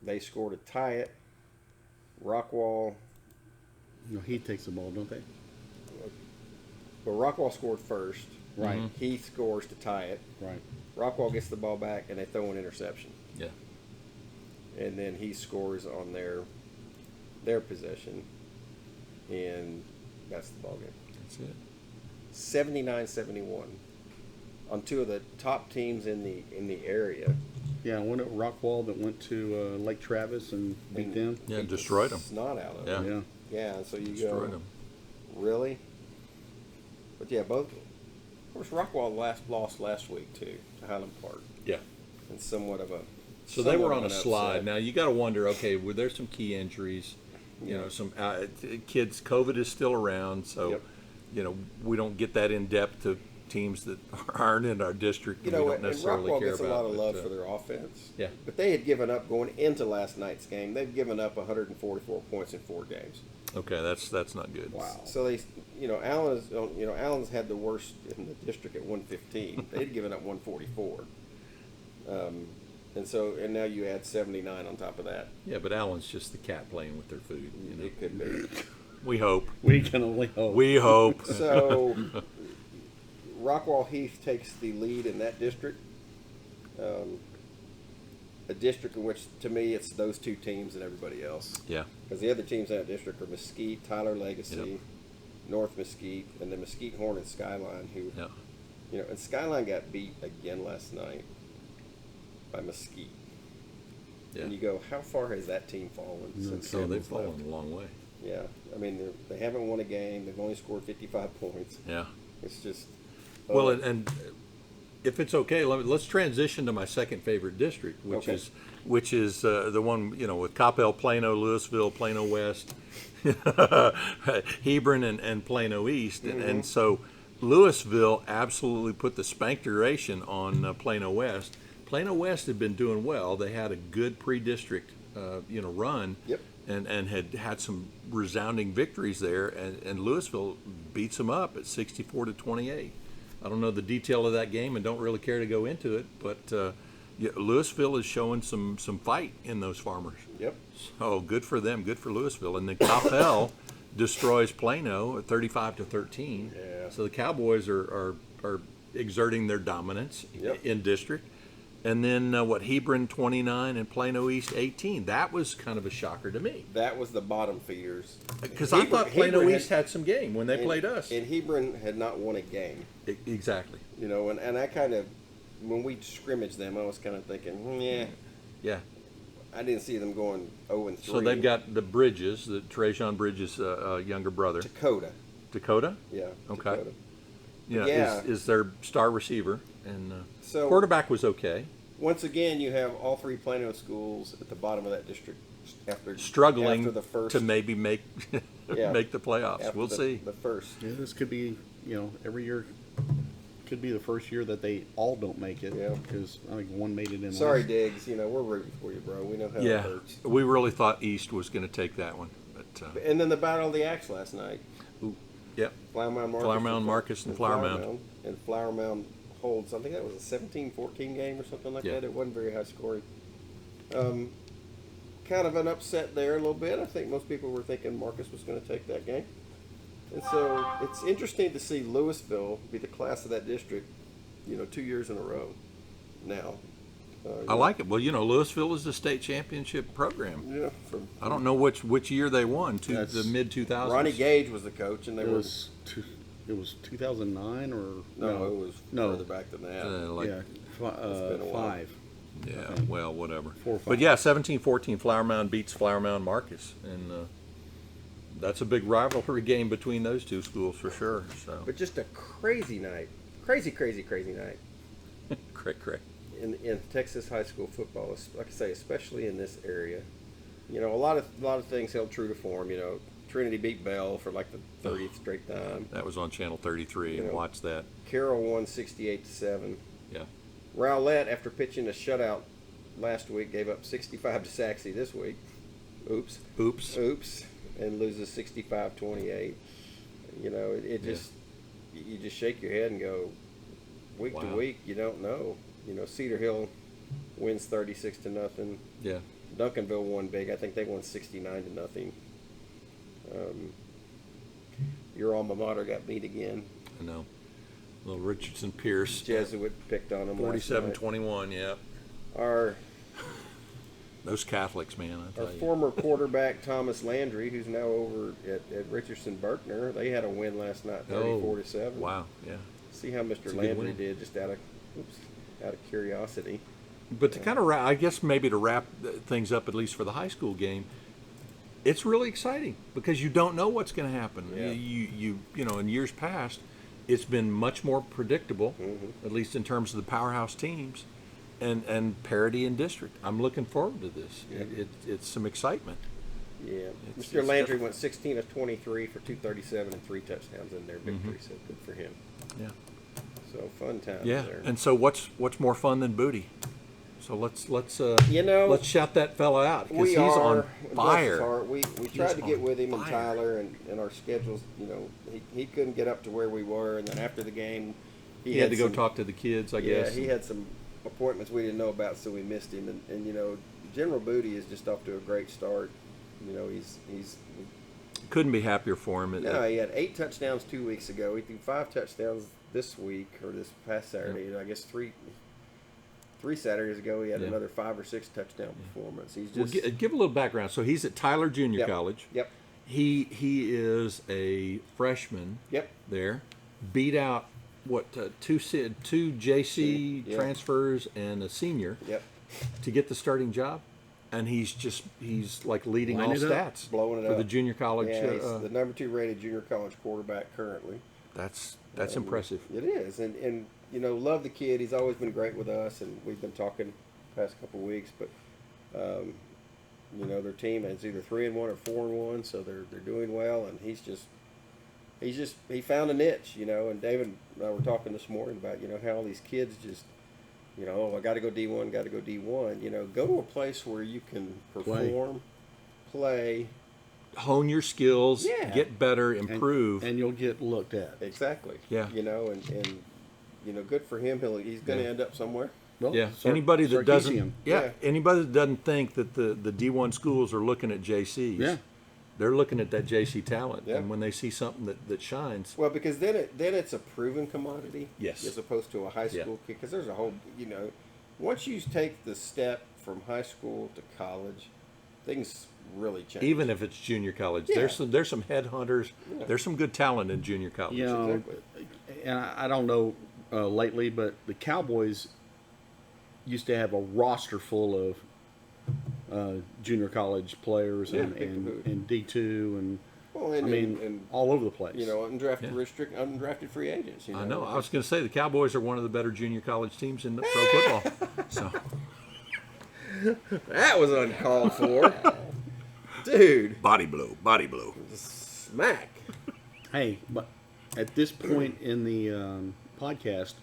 [SPEAKER 1] They score to tie it. Rockwall.
[SPEAKER 3] No, Heath takes the ball, don't they?
[SPEAKER 1] Well, Rockwall scored first.
[SPEAKER 3] Right.
[SPEAKER 2] Mm-hmm.
[SPEAKER 1] Heath scores to tie it.
[SPEAKER 3] Right.
[SPEAKER 1] Rockwall gets the ball back, and they throw an interception.
[SPEAKER 2] Yeah.
[SPEAKER 1] And then he scores on their possession, and that's the ball game.
[SPEAKER 2] That's it.
[SPEAKER 1] 79-71 on 2 of the top teams in the area.
[SPEAKER 3] Yeah, one at Rockwall that went to Lake Travis and beat them.
[SPEAKER 2] Yeah, destroyed them.
[SPEAKER 1] Snot out of them.
[SPEAKER 2] Yeah.
[SPEAKER 1] Yeah, so you
[SPEAKER 2] Destroyed
[SPEAKER 1] go,
[SPEAKER 2] them.
[SPEAKER 1] really? But yeah, both. Of course, Rockwall lost last week too to Highland Park.
[SPEAKER 2] Yeah.
[SPEAKER 1] And somewhat of a.
[SPEAKER 2] So they were on a
[SPEAKER 1] upset.
[SPEAKER 2] slide. Now you got to wonder. Okay, were there some key injuries? Some kids. COVID is still around, so we don't get that in depth to teams that aren't in our district.
[SPEAKER 1] We don't necessarily care about. Rockwall gets a lot of love for their offense.
[SPEAKER 2] Yeah.
[SPEAKER 1] But they had given up going into last night's game. They've given up 144 points in 4 games.
[SPEAKER 2] Okay, that's not good.
[SPEAKER 1] Wow. So they, Allen's had the worst in the district at 115. They'd given up 144. And now you add 79 on top of that.
[SPEAKER 2] Yeah, but Allen's just the cat playing with their food.
[SPEAKER 1] It could be.
[SPEAKER 2] We hope.
[SPEAKER 3] We can only hope.
[SPEAKER 2] We hope.
[SPEAKER 1] So Rockwall Heath takes the lead in that district. a district in which, to me, it's those two teams and everybody else.
[SPEAKER 2] Yeah.
[SPEAKER 1] Because the other teams in that district are Mesquite, Tyler Legacy, North Mesquite, and then Mesquite Horn and Skyline, who, and Skyline got beat again last night by Mesquite. Yeah. And you go, how far has that team fallen since
[SPEAKER 2] they've fallen a long way.
[SPEAKER 1] Yeah. I mean, they haven't won a game. They've only scored 55 points.
[SPEAKER 2] Yeah.
[SPEAKER 1] It's just...
[SPEAKER 2] well, and if it's okay, let's transition to my second favorite district, which is the one, with Coppell, Plano, Louisville, Plano West, Hebron, and Plano East. And so Louisville absolutely put the spankduration on Plano West. Plano West had been doing well. They had a good pre-district, run, and had some resounding victories there. And Louisville beats them up at 64-28. I don't know the detail of that game and don't really care to go into it, but Louisville is showing some fight in those farmers.
[SPEAKER 1] Yep.
[SPEAKER 2] So good for them, good for Louisville. And then Coppell destroys Plano at 35-13.
[SPEAKER 1] Yeah.
[SPEAKER 2] So the Cowboys are exerting their dominance in district. And then Hebron 29 and Plano East 18. That was kind of a shocker to me.
[SPEAKER 1] That was the bottom feeders.
[SPEAKER 2] Because I thought Plano East had some game when they played us.
[SPEAKER 1] And Hebron had not won a game.
[SPEAKER 2] Exactly.
[SPEAKER 1] And I kind of, when we scrimmaged them, I was kind of thinking,
[SPEAKER 2] yeah.
[SPEAKER 1] I didn't see them going 0-3.
[SPEAKER 2] So they've got the Bridges, the Trajan Bridges' younger brother. Dakota?
[SPEAKER 1] Yeah.
[SPEAKER 2] Okay.
[SPEAKER 1] Dakota.
[SPEAKER 2] Is their star receiver. And
[SPEAKER 1] so
[SPEAKER 2] quarterback was okay.
[SPEAKER 1] Once again, you have all three Plano schools at the bottom of that district
[SPEAKER 2] struggling
[SPEAKER 1] after the first,
[SPEAKER 2] to maybe make make the playoffs. We'll see.
[SPEAKER 1] The first.
[SPEAKER 3] Yeah, this could be, every year could be the first year that they all don't make it.
[SPEAKER 1] Yeah.
[SPEAKER 3] Because I think one made it in.
[SPEAKER 1] Sorry, Diggs. We're rooting for you, bro. We know how it hurts.
[SPEAKER 2] We really thought East was going to take that one, but
[SPEAKER 1] and then the Battle of the Axe last night.
[SPEAKER 2] Yep.
[SPEAKER 1] Flower Mound Marcus
[SPEAKER 2] and Flower Mound.
[SPEAKER 1] And Flower Mound holds. I think that was a 17-14 game or something like that. It wasn't very high scoring. Kind of an upset there a little bit. I think most people were thinking Marcus was going to take that game. And so it's interesting to see Louisville be the class of that district, 2 years in a row now.
[SPEAKER 2] I like it. Well, Louisville is the state championship program.
[SPEAKER 1] Yeah.
[SPEAKER 2] I don't know which year they won, the mid-2000s.
[SPEAKER 1] Ronnie Gage was the coach, and
[SPEAKER 3] it was 2009 or
[SPEAKER 1] no? It was further back than that.
[SPEAKER 3] 5.
[SPEAKER 2] Yeah, well, whatever.
[SPEAKER 3] 4 or 5.
[SPEAKER 2] But yeah, 17-14, Flower Mound beats Flower Mound Marcus, and that's a big rivalry game between those two schools for sure. So,
[SPEAKER 1] but just a crazy night, crazy night.
[SPEAKER 2] Correct.
[SPEAKER 1] In Texas high school football, like I say, especially in this area, a lot of things held true to form. Trinity beat Bell for like the 30th straight time.
[SPEAKER 2] That was on Channel 33, and watch that.
[SPEAKER 1] Carroll won 68-7.
[SPEAKER 2] Yeah.
[SPEAKER 1] Rowlett, after pitching a shutout last week, gave up 65 to Saxe this week. Oops. And loses 65-28. It just you just shake your head and go, week to week, you don't know. Cedar Hill wins 36-0.
[SPEAKER 2] Yeah.
[SPEAKER 1] Duncanville won big. I think they won 69-0. Your alma mater got beat again.
[SPEAKER 2] I know. Little Richardson Pierce.
[SPEAKER 1] Jesuit picked on them.
[SPEAKER 2] 47-21. Yeah. Those Catholics, man. I tell you.
[SPEAKER 1] Former quarterback Thomas Landry, who's now over at Richardson Berkner, they had a win last night, 34-7.
[SPEAKER 2] Wow. Yeah.
[SPEAKER 1] See how Mr. Landry did, just out of curiosity.
[SPEAKER 2] But to kind of I guess maybe to wrap things up, at least for the high school game, it's really exciting because you don't know what's going to happen.
[SPEAKER 1] Yeah.
[SPEAKER 2] You in years past, it's been much more predictable, at least in terms of the powerhouse teams, and parity in district. I'm looking forward to this. Yeah. It's some excitement.
[SPEAKER 1] Yeah. Mr. Landry went 16 of 23 for 237 and 3 touchdowns in their victory, so good for him.
[SPEAKER 2] Yeah.
[SPEAKER 1] So fun times there.
[SPEAKER 2] And so what's more fun than booty? So let's shout that fella out because he's on fire.
[SPEAKER 1] We tried to get with him and Tyler and our schedules. He couldn't get up to where we were, and then after the game,
[SPEAKER 2] he had to go talk to the kids. I guess.
[SPEAKER 1] Yeah, he had some appointments we didn't know about, so we missed him. And General Booty is just off to a great start. He's
[SPEAKER 2] couldn't be happier for him.
[SPEAKER 1] He had 8 touchdowns 2 weeks ago. He threw 5 touchdowns this week or this past Saturday. I guess 3 3 Saturdays ago, he had another 5 or 6 touchdown performance. He's just
[SPEAKER 2] give a little background. So he's at Tyler Junior College.
[SPEAKER 1] Yep.
[SPEAKER 2] He is a freshman.
[SPEAKER 1] Yep.
[SPEAKER 2] There, beat out two JC transfers and a senior.
[SPEAKER 1] Yep.
[SPEAKER 2] To get the starting job, and he's like leading all stats,
[SPEAKER 1] blowing it
[SPEAKER 2] for
[SPEAKER 1] up.
[SPEAKER 2] the junior college.
[SPEAKER 1] Yeah, he's the number 2 rated junior college quarterback currently.
[SPEAKER 2] That's impressive.
[SPEAKER 1] It is, and love the kid. He's always been great with us, and we've been talking the past couple of weeks. But their team is either 3-1 or 4-1, so they're doing well, and he found a niche, And David and I were talking this morning about how all these kids just. I got to go D1, got to go D1. Go to a place where you can perform, play,
[SPEAKER 2] hone your skills, get better, improve,
[SPEAKER 3] and you'll get looked at.
[SPEAKER 1] Exactly.
[SPEAKER 2] Yeah.
[SPEAKER 1] And good for him. He's going to end up somewhere.
[SPEAKER 3] Well,
[SPEAKER 2] anybody that doesn't,
[SPEAKER 3] yeah,
[SPEAKER 2] anybody that doesn't think that the D1 schools are looking at JCs, they're looking at that JC talent, and when they see something that shines,
[SPEAKER 1] well, because then it's a proven commodity,
[SPEAKER 2] yes,
[SPEAKER 1] as opposed to a high school kid. Because there's a whole, once you take the step from high school to college, things really change.
[SPEAKER 2] Even if it's junior college, there's some headhunters, there's some good talent in junior college.
[SPEAKER 1] Exactly.
[SPEAKER 3] And I don't know lately, but the Cowboys used to have a roster full of junior college players and D2 and and all over the place.
[SPEAKER 1] Undrafted free agents.
[SPEAKER 2] I know. I was going to say the Cowboys are one of the better junior college teams in pro football. So
[SPEAKER 1] that was uncalled for, dude.
[SPEAKER 2] Body blow.
[SPEAKER 1] Smack.
[SPEAKER 3] Hey, but at this point in the podcast,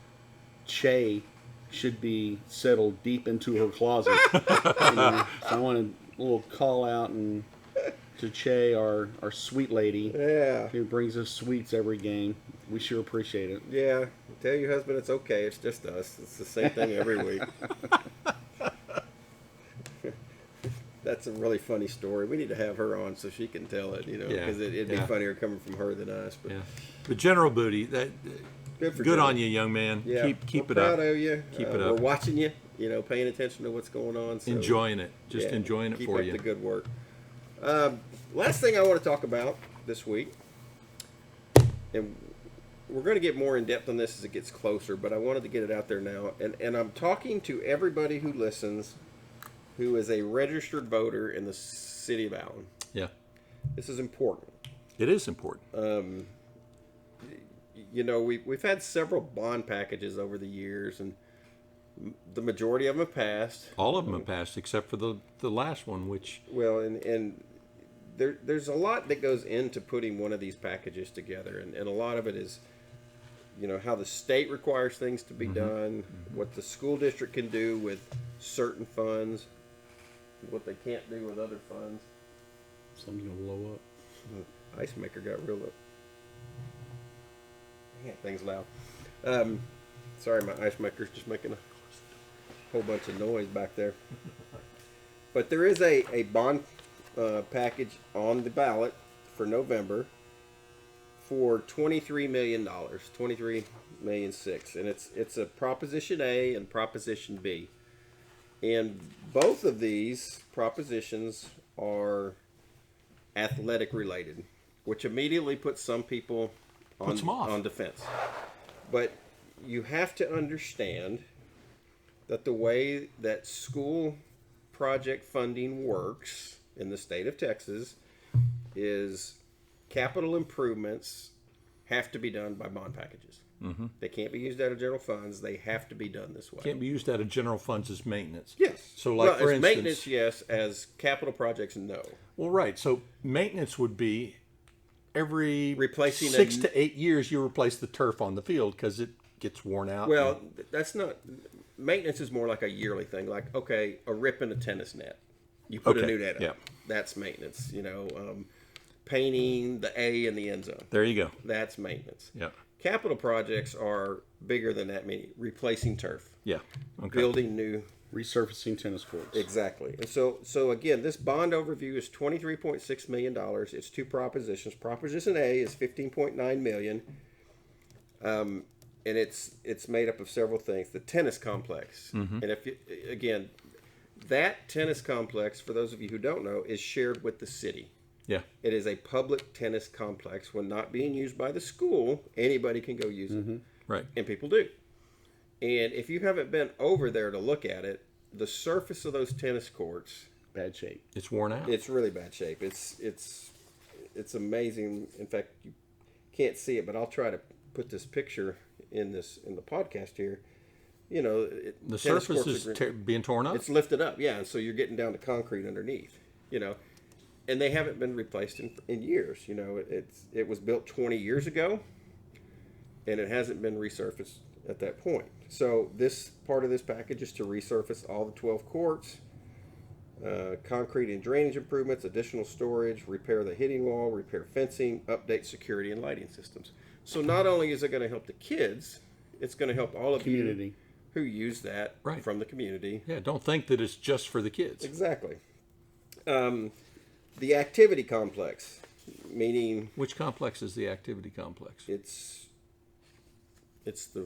[SPEAKER 3] Che should be settled deep into her closet. So I want a little call out to Che, our sweet lady, who brings us sweets every game. We sure appreciate it.
[SPEAKER 1] Yeah, tell your husband it's okay. It's just us. It's the same thing every week. That's a really funny story. We need to have her on so she can tell it. Because it'd be funnier coming from her than us.
[SPEAKER 2] But General Booty, that. Good on you, young man.
[SPEAKER 1] Yeah,
[SPEAKER 2] keep it
[SPEAKER 1] proud
[SPEAKER 2] up.
[SPEAKER 1] Of you.
[SPEAKER 2] Keep it
[SPEAKER 1] We're
[SPEAKER 2] up.
[SPEAKER 1] watching you. Paying attention to what's going on. So,
[SPEAKER 2] enjoying it. Just enjoying it for you.
[SPEAKER 1] Keep up the good work. Last thing I want to talk about this week, and we're going to get more in depth on this as it gets closer, but I wanted to get it out there now. And I'm talking to everybody who listens, who is a registered voter in the city of Allen.
[SPEAKER 2] Yeah.
[SPEAKER 1] This is important.
[SPEAKER 2] It is important.
[SPEAKER 1] We've had several bond packages over the years, and the majority of them have passed.
[SPEAKER 2] All of them have passed, except for the last one, which...
[SPEAKER 1] Well, and there's a lot that goes into putting one of these packages together, and a lot of it is, how the state requires things to be done, what the school district can do with certain funds, what they can't do with other funds.
[SPEAKER 3] Something's going to blow up.
[SPEAKER 1] The ice maker got real up. Yeah, thing's loud. Sorry, my ice maker's just making a whole bunch of noise back there. But there is a bond package on the ballot for November for $23 million, $23.6 million, and it's a Proposition A and Proposition B, and both of these propositions are athletic related, which immediately puts some people on defense. But you have to understand that the way that school project funding works in the state of Texas is capital improvements have to be done by bond packages. Mm-hmm. They can't be used out of general funds. They have to be done this way.
[SPEAKER 2] Can't be used out of general funds as maintenance.
[SPEAKER 1] Yes.
[SPEAKER 2] So, like, for
[SPEAKER 1] as
[SPEAKER 2] instance,
[SPEAKER 1] maintenance, yes. As capital projects, no.
[SPEAKER 2] Well, right. So maintenance would be every
[SPEAKER 1] replacing
[SPEAKER 2] 6 to 8 years you replace the turf on the field because it gets worn out.
[SPEAKER 1] Well, that's not. Maintenance is more like a yearly thing. Like, okay, a rip in a tennis net. You put a new net up.
[SPEAKER 2] Yeah.
[SPEAKER 1] That's maintenance. Painting the A in the end zone.
[SPEAKER 2] There you go.
[SPEAKER 1] That's maintenance.
[SPEAKER 2] Yeah.
[SPEAKER 1] Capital projects are bigger than that, meaning replacing turf.
[SPEAKER 2] Yeah. Okay.
[SPEAKER 1] Building new.
[SPEAKER 3] Resurfacing tennis courts.
[SPEAKER 1] Exactly. And so again, this bond overview is $23.6 million. It's 2 propositions. Proposition A is $15.9 million. and it's made up of several things. The tennis complex, and again, that tennis complex, for those of you who don't know, is shared with the city.
[SPEAKER 2] Yeah.
[SPEAKER 1] It is a public tennis complex. When not being used by the school, anybody can go use it.
[SPEAKER 2] Right.
[SPEAKER 1] And people do. And if you haven't been over there to look at it, the surface of those tennis courts,
[SPEAKER 3] Bad shape.
[SPEAKER 2] It's worn out.
[SPEAKER 1] it's really bad shape. It's amazing. In fact, you can't see it, but I'll try to put this picture in the podcast here. You know,
[SPEAKER 2] The
[SPEAKER 1] tennis
[SPEAKER 2] surface
[SPEAKER 1] courts
[SPEAKER 2] is being torn up.
[SPEAKER 1] it's lifted up, yeah, and so you're getting down to concrete underneath. You know, and they haven't been replaced in years. You know, it was built 20 years ago, and it hasn't been resurfaced at that point. So this part of this package is to resurface all the 12 courts, concrete and drainage improvements, additional storage, repair the hitting wall, repair fencing, update security and lighting systems. So not only is it going to help the kids, it's going to help all of
[SPEAKER 3] Community.
[SPEAKER 1] you who use that
[SPEAKER 2] Right.
[SPEAKER 1] from the community.
[SPEAKER 2] Yeah, don't think that it's just for the kids.
[SPEAKER 1] Exactly. The activity complex, meaning
[SPEAKER 2] Which complex is the activity complex?
[SPEAKER 1] it's the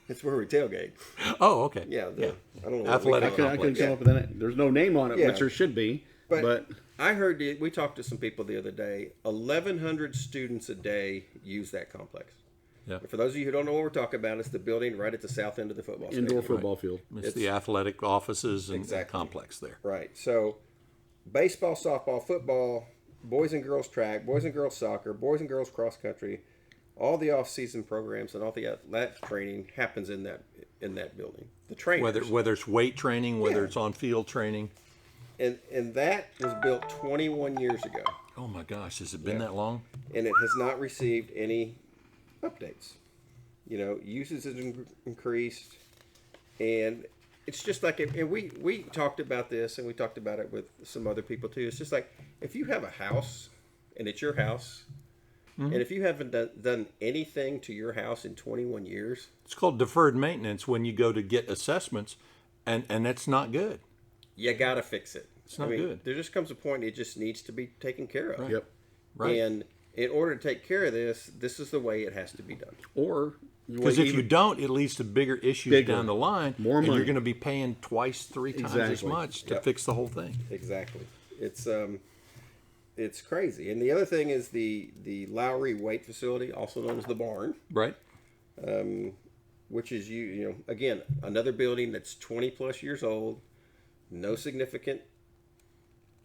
[SPEAKER 1] it's where we tailgate.
[SPEAKER 2] Oh, okay.
[SPEAKER 1] Yeah, I don't know.
[SPEAKER 2] Athletic
[SPEAKER 1] what we call
[SPEAKER 3] I
[SPEAKER 1] it.
[SPEAKER 3] couldn't
[SPEAKER 1] Yeah.
[SPEAKER 3] come up with that. There's no name on it,
[SPEAKER 1] Yeah.
[SPEAKER 3] which there should be. But
[SPEAKER 1] I heard we talked to some people the other day. 1,100 students a day use that complex.
[SPEAKER 2] Yeah.
[SPEAKER 1] And for those of you who don't know what we're talking about, it's the building right at the south end of the football
[SPEAKER 3] indoor
[SPEAKER 1] stadium.
[SPEAKER 3] football field.
[SPEAKER 2] It's the athletic offices and
[SPEAKER 1] Exactly.
[SPEAKER 2] complex there.
[SPEAKER 1] Right. So, baseball, softball, football, boys and girls track, boys and girls soccer, boys and girls cross country, all the off-season programs and all the athletic training happens in that building. The trainers.
[SPEAKER 2] Whether it's weight training, whether
[SPEAKER 1] Yeah.
[SPEAKER 2] it's on field training.
[SPEAKER 1] And that was built 21 years ago,
[SPEAKER 2] Oh my gosh, has it been that long?
[SPEAKER 1] and it has not received any updates. You know, usage has increased, and it's just like, and we talked about this, and we talked about it with some other people too. It's just like, if you have a house, and it's your house, and if you haven't done anything to your house in 21 years,
[SPEAKER 2] It's called deferred maintenance when you go to get assessments, and that's not good.
[SPEAKER 1] you got to fix it.
[SPEAKER 2] It's not good.
[SPEAKER 1] There just comes a point it just needs to be taken care of.
[SPEAKER 3] Yep.
[SPEAKER 2] Right.
[SPEAKER 1] And in order to take care of this is the way it has to be done.
[SPEAKER 3] Or
[SPEAKER 2] Because if you don't, it leads to bigger issues
[SPEAKER 3] Bigger.
[SPEAKER 2] down the line.
[SPEAKER 3] More
[SPEAKER 2] and
[SPEAKER 3] money.
[SPEAKER 2] you're going to be paying twice, 3 times as
[SPEAKER 3] Exactly.
[SPEAKER 2] much to
[SPEAKER 1] Yep.
[SPEAKER 2] fix the whole thing.
[SPEAKER 1] Exactly. It's crazy. And the other thing is the Lowry Weight Facility, also known as the barn,
[SPEAKER 2] Right?
[SPEAKER 1] which is you know again another building that's 20 plus years old, no significant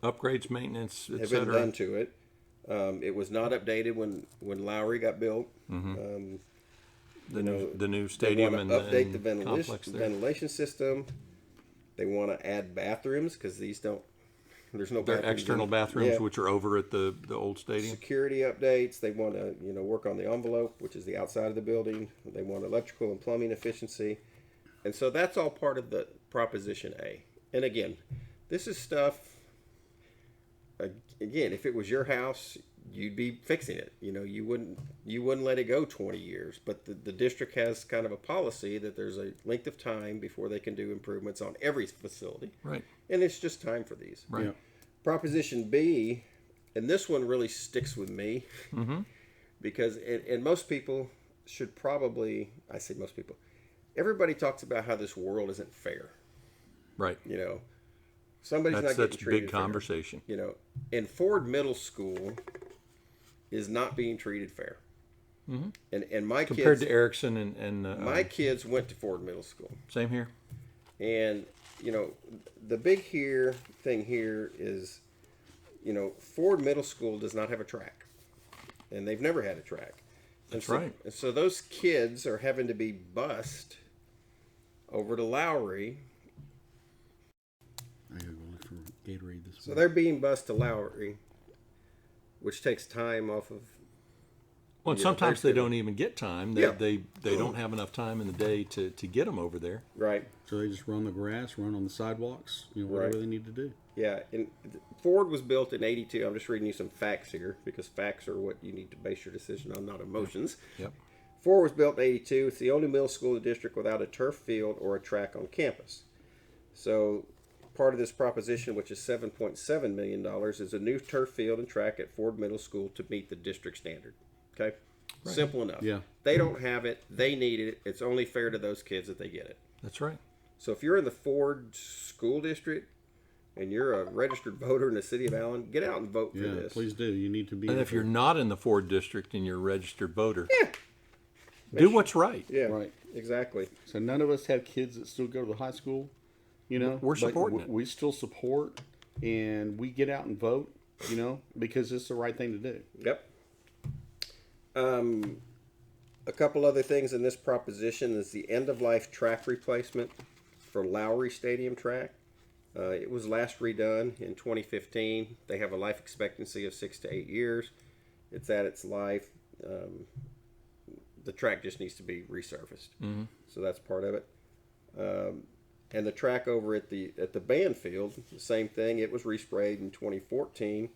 [SPEAKER 2] Upgrades, maintenance,
[SPEAKER 1] have been
[SPEAKER 2] etc.
[SPEAKER 1] done to it. It was not updated when Lowry got built.
[SPEAKER 2] The new
[SPEAKER 1] They
[SPEAKER 2] stadium
[SPEAKER 1] want
[SPEAKER 2] and
[SPEAKER 1] to update the
[SPEAKER 2] complex there.
[SPEAKER 1] ventilation system. They want to add bathrooms because these don't. There's no
[SPEAKER 2] They're
[SPEAKER 1] bathrooms
[SPEAKER 2] external
[SPEAKER 1] in-
[SPEAKER 2] bathrooms,
[SPEAKER 1] Yeah.
[SPEAKER 2] which are over at the old stadium.
[SPEAKER 1] Security updates. They want to work on the envelope, which is the outside of the building. They want electrical and plumbing efficiency, and so that's all part of the Proposition A. And again, this is stuff. Again, if it was your house, you'd be fixing it. You wouldn't let it go 20 years. But the district has kind of a policy that there's a length of time before they can do improvements on every facility.
[SPEAKER 2] Right.
[SPEAKER 1] And it's just time for these.
[SPEAKER 2] Right.
[SPEAKER 3] Yeah.
[SPEAKER 1] Proposition B, and this one really sticks with me because, and most people should probably, I say most people, everybody talks about how this world isn't fair.
[SPEAKER 2] Right.
[SPEAKER 1] Somebody's
[SPEAKER 2] That's
[SPEAKER 1] not getting treated
[SPEAKER 2] big
[SPEAKER 1] fair.
[SPEAKER 2] conversation.
[SPEAKER 1] And Ford Middle School is not being treated fair. And my
[SPEAKER 2] Compared
[SPEAKER 1] kids,
[SPEAKER 2] to Erickson and
[SPEAKER 1] my kids went to Ford Middle School.
[SPEAKER 2] same here.
[SPEAKER 1] And, the big thing here is, Ford Middle School does not have a track. And they've never had a track.
[SPEAKER 2] That's right.
[SPEAKER 1] And so those kids are having to be bused over to Lowry.
[SPEAKER 3] I gotta go look for Gatorade this
[SPEAKER 1] So
[SPEAKER 3] week.
[SPEAKER 1] they're being bused to Lowry, which takes time off of.
[SPEAKER 2] Well, and
[SPEAKER 1] Yeah,
[SPEAKER 2] sometimes they
[SPEAKER 1] they're-
[SPEAKER 2] don't even get time.
[SPEAKER 1] Yeah.
[SPEAKER 2] They don't have enough time in the day to get them over there.
[SPEAKER 1] Right.
[SPEAKER 3] So they just run the grass, run on the sidewalks, whatever
[SPEAKER 1] Right.
[SPEAKER 3] they need to do.
[SPEAKER 1] Yeah. And Ford was built in '82. I'm just reading you some facts here because facts are what you need to base your decision on, not emotions.
[SPEAKER 2] Yep.
[SPEAKER 1] Ford was built in '82. It's the only middle school in the district without a turf field or a track on campus. So part of this proposition, which is $7.7 million, is a new turf field and track at Ford Middle School to meet the district standard. Okay.
[SPEAKER 2] Right.
[SPEAKER 1] Simple enough.
[SPEAKER 3] Yeah.
[SPEAKER 1] They don't have it. They need it. It's only fair to those kids that they get it.
[SPEAKER 2] That's right.
[SPEAKER 1] So if you're in the Ford school district and you're a registered voter in the city of Allen, get out and vote for
[SPEAKER 3] Yeah,
[SPEAKER 1] this.
[SPEAKER 3] please do. You need to be.
[SPEAKER 2] And if you're not in the Ford district and you're a registered voter,
[SPEAKER 1] Yeah.
[SPEAKER 2] do what's right.
[SPEAKER 1] Yeah.
[SPEAKER 3] Right.
[SPEAKER 1] Exactly.
[SPEAKER 3] So none of us have kids that still go to the high school, you know.
[SPEAKER 2] We're
[SPEAKER 3] but
[SPEAKER 2] supporting it.
[SPEAKER 3] We still support, and we get out and vote, you know, because it's the right thing to do.
[SPEAKER 1] Yep. A couple other things in this proposition is the end-of-life track replacement for Lowry Stadium track. It was last redone in 2015. They have a life expectancy of 6 to 8 years. It's at its life. The track just needs to be resurfaced.
[SPEAKER 2] Mm-hmm.
[SPEAKER 1] So that's part of it. And the track over at the band field, the same thing. It was resprayed in 2014.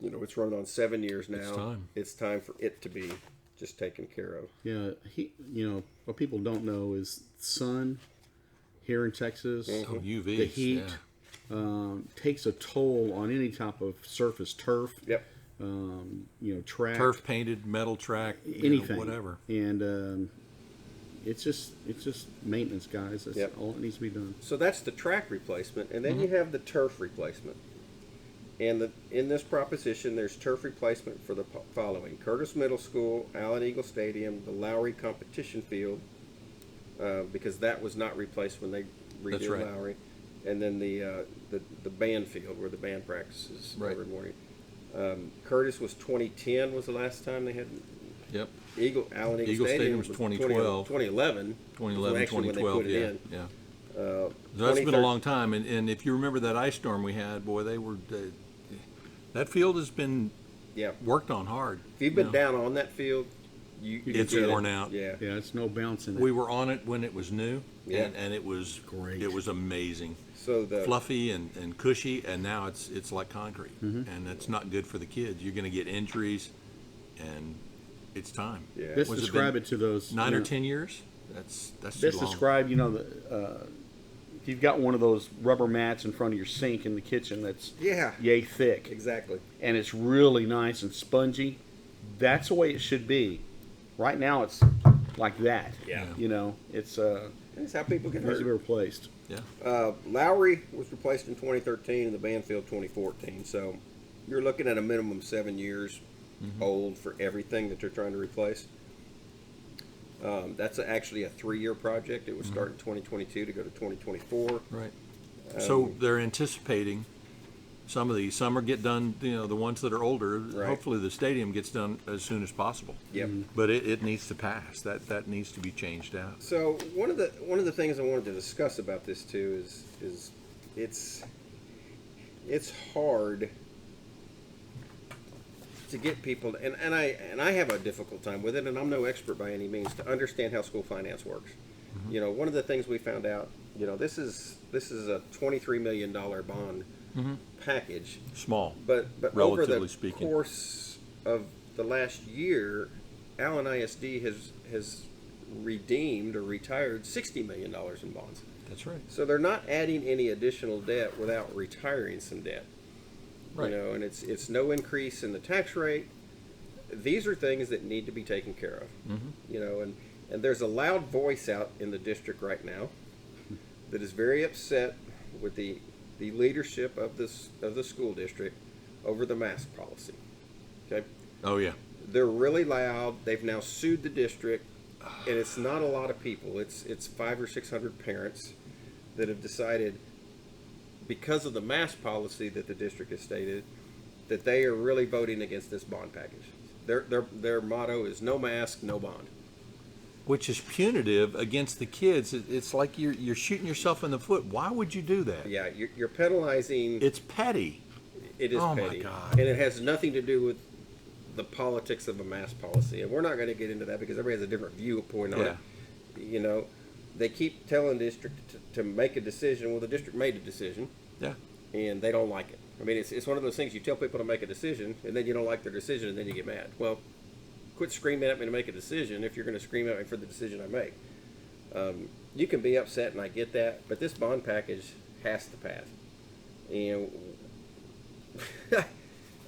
[SPEAKER 1] You know, it's run on 7 years now. It's time for it to be just taken care of.
[SPEAKER 3] Yeah, you know, what people don't know is sun here in Texas.
[SPEAKER 2] Oh, UVs.
[SPEAKER 3] The heat takes a toll on any type of surface, turf.
[SPEAKER 1] Yep.
[SPEAKER 3] You know, track,
[SPEAKER 2] Turf painted, metal track,
[SPEAKER 3] anything,
[SPEAKER 2] whatever.
[SPEAKER 3] And it's just maintenance, guys. That's
[SPEAKER 1] Yep.
[SPEAKER 3] all that needs to be done.
[SPEAKER 1] So that's the track replacement, and then you have the turf replacement. And in this proposition, there's turf replacement for the following: Curtis Middle School, Allen Eagle Stadium, the Lowry Competition Field, because that was not replaced when they redid
[SPEAKER 2] right.
[SPEAKER 1] Lowry, and then the band field where the band practices
[SPEAKER 2] Right.
[SPEAKER 1] every morning. Curtis was 2010 was the last time they had.
[SPEAKER 2] Yep.
[SPEAKER 1] Allen Eagle
[SPEAKER 2] Eagle
[SPEAKER 1] Stadium
[SPEAKER 2] was 2012.
[SPEAKER 1] 2011.
[SPEAKER 2] 2011,
[SPEAKER 1] Actually, when they
[SPEAKER 2] 2012,
[SPEAKER 1] put it
[SPEAKER 2] yeah.
[SPEAKER 1] in.
[SPEAKER 2] Yeah. That's been a long time, and if you remember that ice storm we had, boy, that field has been worked on hard.
[SPEAKER 1] If you've been down on that field, you
[SPEAKER 2] it's
[SPEAKER 1] get
[SPEAKER 2] worn
[SPEAKER 1] it.
[SPEAKER 2] out.
[SPEAKER 1] Yeah.
[SPEAKER 3] Yeah, it's no bouncing.
[SPEAKER 2] We were on it when it was new,
[SPEAKER 1] Yeah.
[SPEAKER 2] and it was
[SPEAKER 3] Great.
[SPEAKER 2] It was amazing,
[SPEAKER 1] So the
[SPEAKER 2] fluffy and cushy, and now it's like concrete, and it's not good for the kids. You're going to get injuries, and it's time.
[SPEAKER 1] Yeah.
[SPEAKER 3] Let's
[SPEAKER 2] Was it
[SPEAKER 3] describe
[SPEAKER 2] been
[SPEAKER 3] it to those
[SPEAKER 2] 9
[SPEAKER 3] you
[SPEAKER 2] or
[SPEAKER 3] know,
[SPEAKER 2] 10 years. That's too
[SPEAKER 3] Let's
[SPEAKER 2] long.
[SPEAKER 3] describe, you know, if you've got one of those rubber mats in front of your sink in the kitchen that's yay thick,
[SPEAKER 1] exactly.
[SPEAKER 3] and it's really nice and spongy. That's the way it should be. Right now, it's like that.
[SPEAKER 1] Yeah.
[SPEAKER 3] You know, it's
[SPEAKER 1] That's how people get
[SPEAKER 3] needs to be
[SPEAKER 1] hurt.
[SPEAKER 3] replaced.
[SPEAKER 2] Yeah.
[SPEAKER 1] Lowry was replaced in 2013 and the Banfield 2014. So you're looking at a minimum 7 years old for everything that they're trying to replace. That's actually a 3-year project. It would start in 2022 to go to 2024.
[SPEAKER 2] Right. So they're anticipating some of these. Some are get done. You know, the ones that are older.
[SPEAKER 1] Right.
[SPEAKER 2] Hopefully, the stadium gets done as soon as possible.
[SPEAKER 1] Yep.
[SPEAKER 2] But it needs to pass. That needs to be changed out.
[SPEAKER 1] So one of the things I wanted to discuss about this too is it's hard to get people and I have a difficult time with it, and I'm no expert by any means, to understand how school finance works. You know, one of the things we found out, you know, this is a $23 million bond package.
[SPEAKER 2] Small.
[SPEAKER 1] But over
[SPEAKER 2] Relatively
[SPEAKER 1] the
[SPEAKER 2] speaking.
[SPEAKER 1] course of the last year, Allen ISD has redeemed or retired $60 million in bonds.
[SPEAKER 2] That's right.
[SPEAKER 1] So they're not adding any additional debt without retiring some debt.
[SPEAKER 2] Right.
[SPEAKER 1] You know, and it's no increase in the tax rate. These are things that need to be taken care of. You know, and there's a loud voice out in the district right now that is very upset with the leadership of the school district over the mask policy. Okay?
[SPEAKER 2] Oh yeah.
[SPEAKER 1] They're really loud. They've now sued the district, and it's not a lot of people. It's 500 or 600 parents that have decided, because of the mask policy that the district has stated, that they are really voting against this bond package. Their motto is no mask, no bond.
[SPEAKER 2] Which is punitive against the kids. It's like you're shooting yourself in the foot. Why would you do that?
[SPEAKER 1] Yeah, you're penalizing.
[SPEAKER 2] It's petty.
[SPEAKER 1] It is
[SPEAKER 2] Oh, my
[SPEAKER 1] petty.
[SPEAKER 2] God.
[SPEAKER 1] And it has nothing to do with the politics of a mask policy. And we're not going to get into that because everybody has a different viewpoint on it. You know, they keep telling the district to make a decision. Well, the district made a decision.
[SPEAKER 2] Yeah.
[SPEAKER 1] And they don't like it. I mean, it's one of those things, you tell people to make a decision, and then you don't like their decision, and then you get mad. Well, quit screaming at me to make a decision if you're going to scream at me for the decision I make. You can be upset, and I get that, but this bond package has to pass. And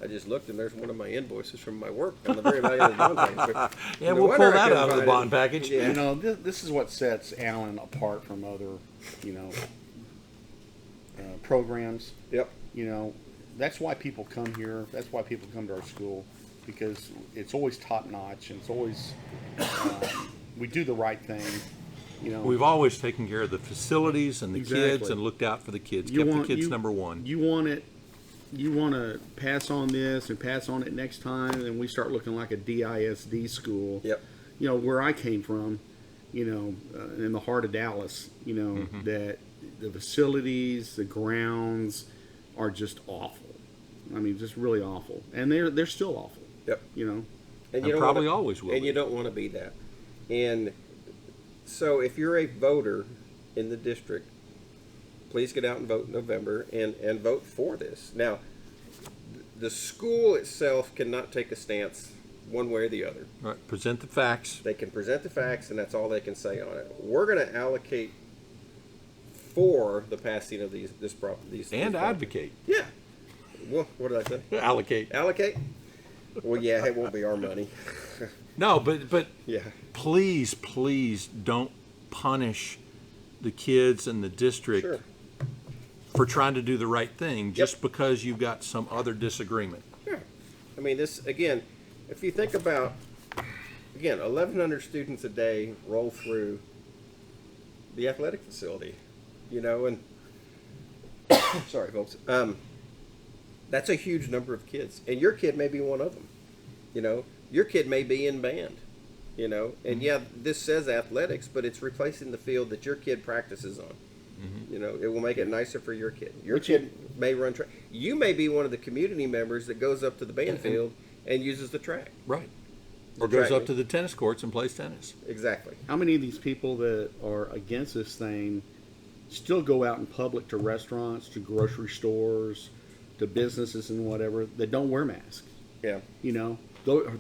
[SPEAKER 1] I just looked, and there's one of my invoices from my work on the very valuable bond package.
[SPEAKER 2] Yeah, we'll pull that out of the bond package.
[SPEAKER 1] Yeah.
[SPEAKER 3] You know, this is what sets Allen apart from other, you know, programs.
[SPEAKER 1] Yep.
[SPEAKER 3] You know, that's why people come here. That's why people come to our school, because it's always top notch, and it's always we do the right thing. You know,
[SPEAKER 2] We've always taken care of the facilities and the kids
[SPEAKER 3] Exactly.
[SPEAKER 2] and looked out for the kids.
[SPEAKER 3] You
[SPEAKER 2] Kept
[SPEAKER 3] want-
[SPEAKER 2] the kids
[SPEAKER 3] you-
[SPEAKER 2] number one.
[SPEAKER 3] you want it. You want to pass on this and pass on it next time, and we start looking like a DISD school.
[SPEAKER 1] Yep.
[SPEAKER 3] You know, where I came from, you know, in the heart of Dallas, you know, that the facilities, the grounds are just awful. I mean, just really awful. And they're still awful,
[SPEAKER 1] Yep.
[SPEAKER 3] you know.
[SPEAKER 2] And
[SPEAKER 1] don't
[SPEAKER 2] probably
[SPEAKER 1] wanna-
[SPEAKER 2] always will
[SPEAKER 1] And
[SPEAKER 2] be.
[SPEAKER 1] you don't want to be that. And so if you're a voter in the district, please get out and vote in November and vote for this. Now, the school itself cannot take a stance one way or the other.
[SPEAKER 2] Right. Present the facts.
[SPEAKER 1] They can present the facts, and that's all they can say on it. We're going to allocate for the passing of these
[SPEAKER 2] And
[SPEAKER 1] these
[SPEAKER 2] advocate.
[SPEAKER 1] Yeah. Well, what did I say?
[SPEAKER 2] Allocate.
[SPEAKER 1] Allocate? Well, yeah, it won't be our money.
[SPEAKER 2] No, but
[SPEAKER 1] Yeah.
[SPEAKER 2] please don't punish the kids in the district
[SPEAKER 1] Sure.
[SPEAKER 2] for trying to do the right thing just because you've got some other disagreement.
[SPEAKER 1] Yeah. I mean, this, again, if you think about, again, 1,100 students a day roll through the athletic facility, you know, and, sorry, folks, that's a huge number of kids. And your kid may be one of them, you know. Your kid may be in band, you know. And, yeah, this says athletics, but it's replacing the field that your kid practices on. You know, it will make it nicer for your kid. Your kid may run track. You may be one of the community members that goes up to the band field and uses the track.
[SPEAKER 2] Right. Or
[SPEAKER 1] The
[SPEAKER 2] goes
[SPEAKER 1] track.
[SPEAKER 2] up to the tennis courts and plays tennis.
[SPEAKER 1] Exactly.
[SPEAKER 3] How many of these people that are against this thing still go out in public to restaurants, to grocery stores, to businesses and whatever that don't wear masks?
[SPEAKER 1] Yeah.
[SPEAKER 3] You know,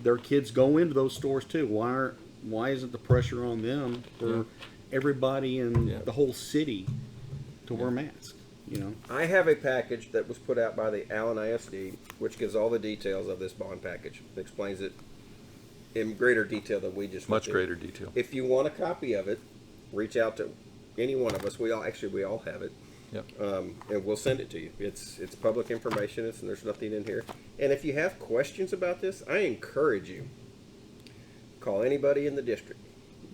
[SPEAKER 3] their kids go into those stores too. Why isn't the pressure on them for everybody in the whole city to wear masks? You know,
[SPEAKER 1] I have a package that was put out by the Allen ISD, which gives all the details of this bond package. It explains it in greater detail than we just went
[SPEAKER 2] Much
[SPEAKER 1] through.
[SPEAKER 2] greater detail.
[SPEAKER 1] If you want a copy of it, reach out to any one of us. We all have it.
[SPEAKER 2] Yep.
[SPEAKER 1] And we'll send it to you. It's public information. And there's nothing in here. And if you have questions about this, I encourage you, call anybody in the district.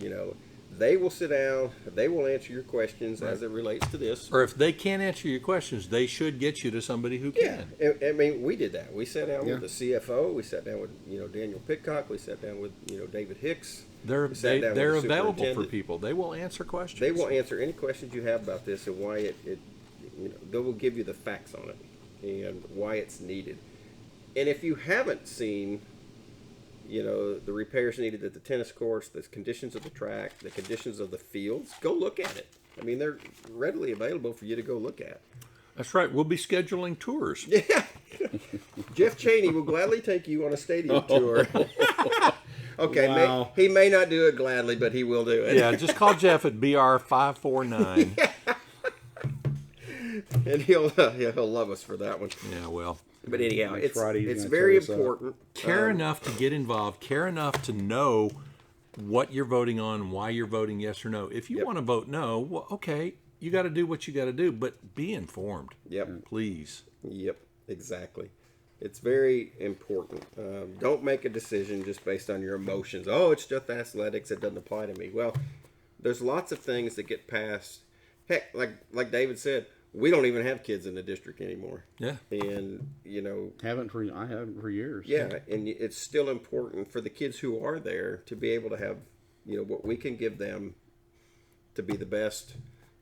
[SPEAKER 1] You know, they will sit down. They will answer your questions as it relates to this.
[SPEAKER 2] Or if they can't answer your questions, they should get you to somebody who
[SPEAKER 1] Yeah,
[SPEAKER 2] can.
[SPEAKER 1] I mean, we did that. We sat down
[SPEAKER 3] Yeah.
[SPEAKER 1] with the CFO. We sat down with Daniel Pitcock. We sat down with David Hicks.
[SPEAKER 2] They're
[SPEAKER 1] We sat down with the
[SPEAKER 2] available for
[SPEAKER 1] superintendent.
[SPEAKER 2] people. They will answer questions.
[SPEAKER 1] They will answer any questions you have about this and why it they will give you the facts on it and why it's needed. And if you haven't seen, the repairs needed at the tennis courts, the conditions of the track, the conditions of the fields, go look at it. I mean, they're readily available for you to go look at.
[SPEAKER 2] That's right. We'll be scheduling tours.
[SPEAKER 1] Yeah. Jeff Cheney will gladly take you on a stadium tour. Okay,
[SPEAKER 3] Wow.
[SPEAKER 1] he may not do it gladly, but he will do it.
[SPEAKER 2] Yeah, just call Jeff at BR 549.
[SPEAKER 1] And he'll love us for that one.
[SPEAKER 2] Yeah, well.
[SPEAKER 1] But anyhow,
[SPEAKER 3] Next Friday, he's
[SPEAKER 1] it's
[SPEAKER 3] gonna
[SPEAKER 1] very
[SPEAKER 3] tear us up.
[SPEAKER 1] important.
[SPEAKER 2] Care enough to get involved, care enough to know what you're voting on, why you're voting yes or no. If you want to vote no, well, okay, you got to do what you got to do, but be informed.
[SPEAKER 1] Yep.
[SPEAKER 2] Please.
[SPEAKER 1] Yep, exactly. It's very important. Don't make a decision just based on your emotions. Oh, it's just athletics. It doesn't apply to me. Well, there's lots of things that get passed. Heck, like David said, we don't even have kids in the district anymore.
[SPEAKER 2] Yeah.
[SPEAKER 1] And,
[SPEAKER 3] I haven't for years.
[SPEAKER 1] yeah, and it's still important for the kids who are there to be able to have, what we can give them to be the best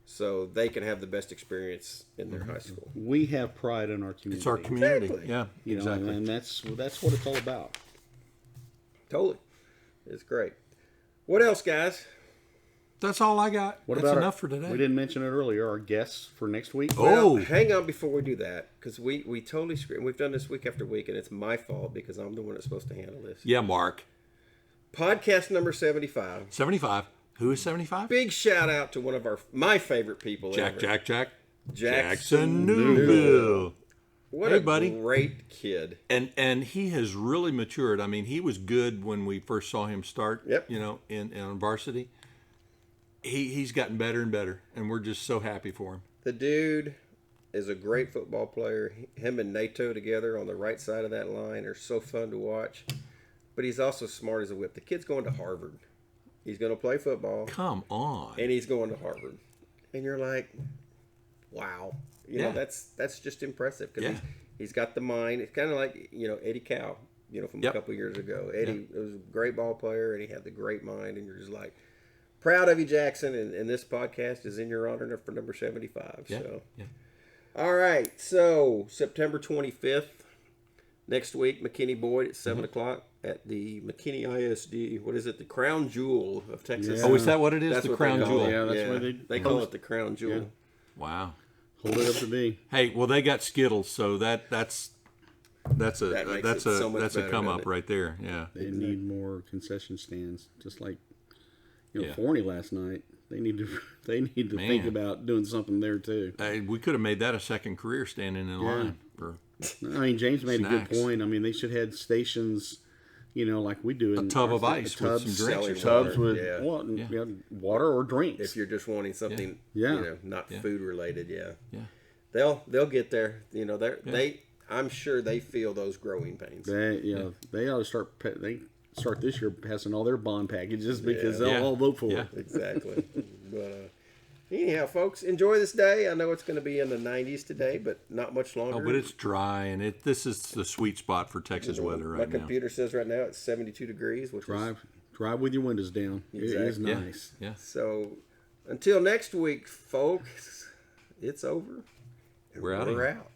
[SPEAKER 1] so they can have the best experience in their high school.
[SPEAKER 3] We have pride in our community.
[SPEAKER 2] It's our community.
[SPEAKER 1] Exactly.
[SPEAKER 2] Yeah,
[SPEAKER 3] You know,
[SPEAKER 2] exactly.
[SPEAKER 3] and that's what it's all about.
[SPEAKER 1] Totally. It's great. What else, guys?
[SPEAKER 2] That's all I got.
[SPEAKER 3] What
[SPEAKER 2] That's
[SPEAKER 3] about
[SPEAKER 2] enough for today.
[SPEAKER 3] We didn't mention it earlier. Our guests for next week.
[SPEAKER 2] Oh.
[SPEAKER 1] Well, hang on before we do that, because we totally screwed. We've done this week after week, and it's my fault because I'm the one that's supposed to handle this.
[SPEAKER 2] Yeah, Mark.
[SPEAKER 1] Podcast number 75.
[SPEAKER 2] 75. Who is 75?
[SPEAKER 1] Big shout out to one of my favorite people ever.
[SPEAKER 2] Jackson
[SPEAKER 1] Jackson
[SPEAKER 2] Newville.
[SPEAKER 1] What
[SPEAKER 2] Hey,
[SPEAKER 1] a
[SPEAKER 2] buddy.
[SPEAKER 1] great kid.
[SPEAKER 2] And he has really matured. I mean, he was good when we first saw him start.
[SPEAKER 1] Yep.
[SPEAKER 2] In on varsity. He's gotten better and better, and we're just so happy for him.
[SPEAKER 1] The dude is a great football player. Him and NATO together on the right side of that line are so fun to watch. But he's also smart as a whip. The kid's going to Harvard. He's going to play football.
[SPEAKER 2] Come on.
[SPEAKER 1] And he's going to Harvard. And you're like, wow. You know, that's just impressive. Because he's got the mind. It's kind of like, Eddie Cow, from a couple years ago. Eddie was a great ball player, and he had the great mind. And you're just like, proud of you, Jackson. And this podcast is in your honor for number 75.
[SPEAKER 2] Yeah.
[SPEAKER 1] So.
[SPEAKER 2] Yeah.
[SPEAKER 1] All right. So, September 25th, next week, McKinney Boyd at 7 o'clock at the McKinney ISD. What is it? The Crown Jewel of Texas.
[SPEAKER 3] Yeah.
[SPEAKER 2] Oh, is that what it is?
[SPEAKER 1] That's
[SPEAKER 2] The
[SPEAKER 1] what
[SPEAKER 2] Crown
[SPEAKER 1] they call
[SPEAKER 2] Jewel.
[SPEAKER 1] it.
[SPEAKER 3] Yeah, that's why
[SPEAKER 1] they call it the Crown Jewel.
[SPEAKER 3] Yeah.
[SPEAKER 2] Wow.
[SPEAKER 3] Hold it up to me.
[SPEAKER 2] Hey, well, they got Skittles, so that's a
[SPEAKER 1] makes it so much
[SPEAKER 2] that's a
[SPEAKER 1] better,
[SPEAKER 2] come
[SPEAKER 1] doesn't
[SPEAKER 2] up
[SPEAKER 1] it?
[SPEAKER 2] right there. Yeah.
[SPEAKER 3] They need more concession stands, just like
[SPEAKER 2] Yeah.
[SPEAKER 3] Forney last night. They need to think about doing something there too.
[SPEAKER 2] We could have made that a second career standing in line for
[SPEAKER 3] I mean, James made a
[SPEAKER 2] Snacks.
[SPEAKER 3] good point. I mean, they should have stations, like we do in
[SPEAKER 2] tub of
[SPEAKER 3] our-
[SPEAKER 2] ice with
[SPEAKER 3] tubs,
[SPEAKER 2] some drinks or
[SPEAKER 3] tubs
[SPEAKER 1] water.
[SPEAKER 3] with
[SPEAKER 1] Yeah.
[SPEAKER 3] water or drinks.
[SPEAKER 1] If you're just wanting something,
[SPEAKER 3] Yeah.
[SPEAKER 1] not food related,
[SPEAKER 2] Yeah.
[SPEAKER 1] they'll get there. I'm sure they feel those growing pains.
[SPEAKER 3] They ought to start this year passing all their bond packages because they'll
[SPEAKER 2] Yeah.
[SPEAKER 3] all vote for
[SPEAKER 2] Yeah.
[SPEAKER 3] it.
[SPEAKER 1] Exactly. But anyhow, folks, enjoy this day. I know it's going to be in the 90s today, but not much longer.
[SPEAKER 2] Oh, but it's dry, and this is the sweet spot for Texas weather
[SPEAKER 1] My
[SPEAKER 2] right now.
[SPEAKER 1] computer says right now it's 72 degrees, which is
[SPEAKER 3] Drive with your windows down. It is
[SPEAKER 1] Exactly.
[SPEAKER 3] nice.
[SPEAKER 2] Yeah.
[SPEAKER 1] so. Until next week, folks, it's over. And
[SPEAKER 2] We're out of here.
[SPEAKER 1] out.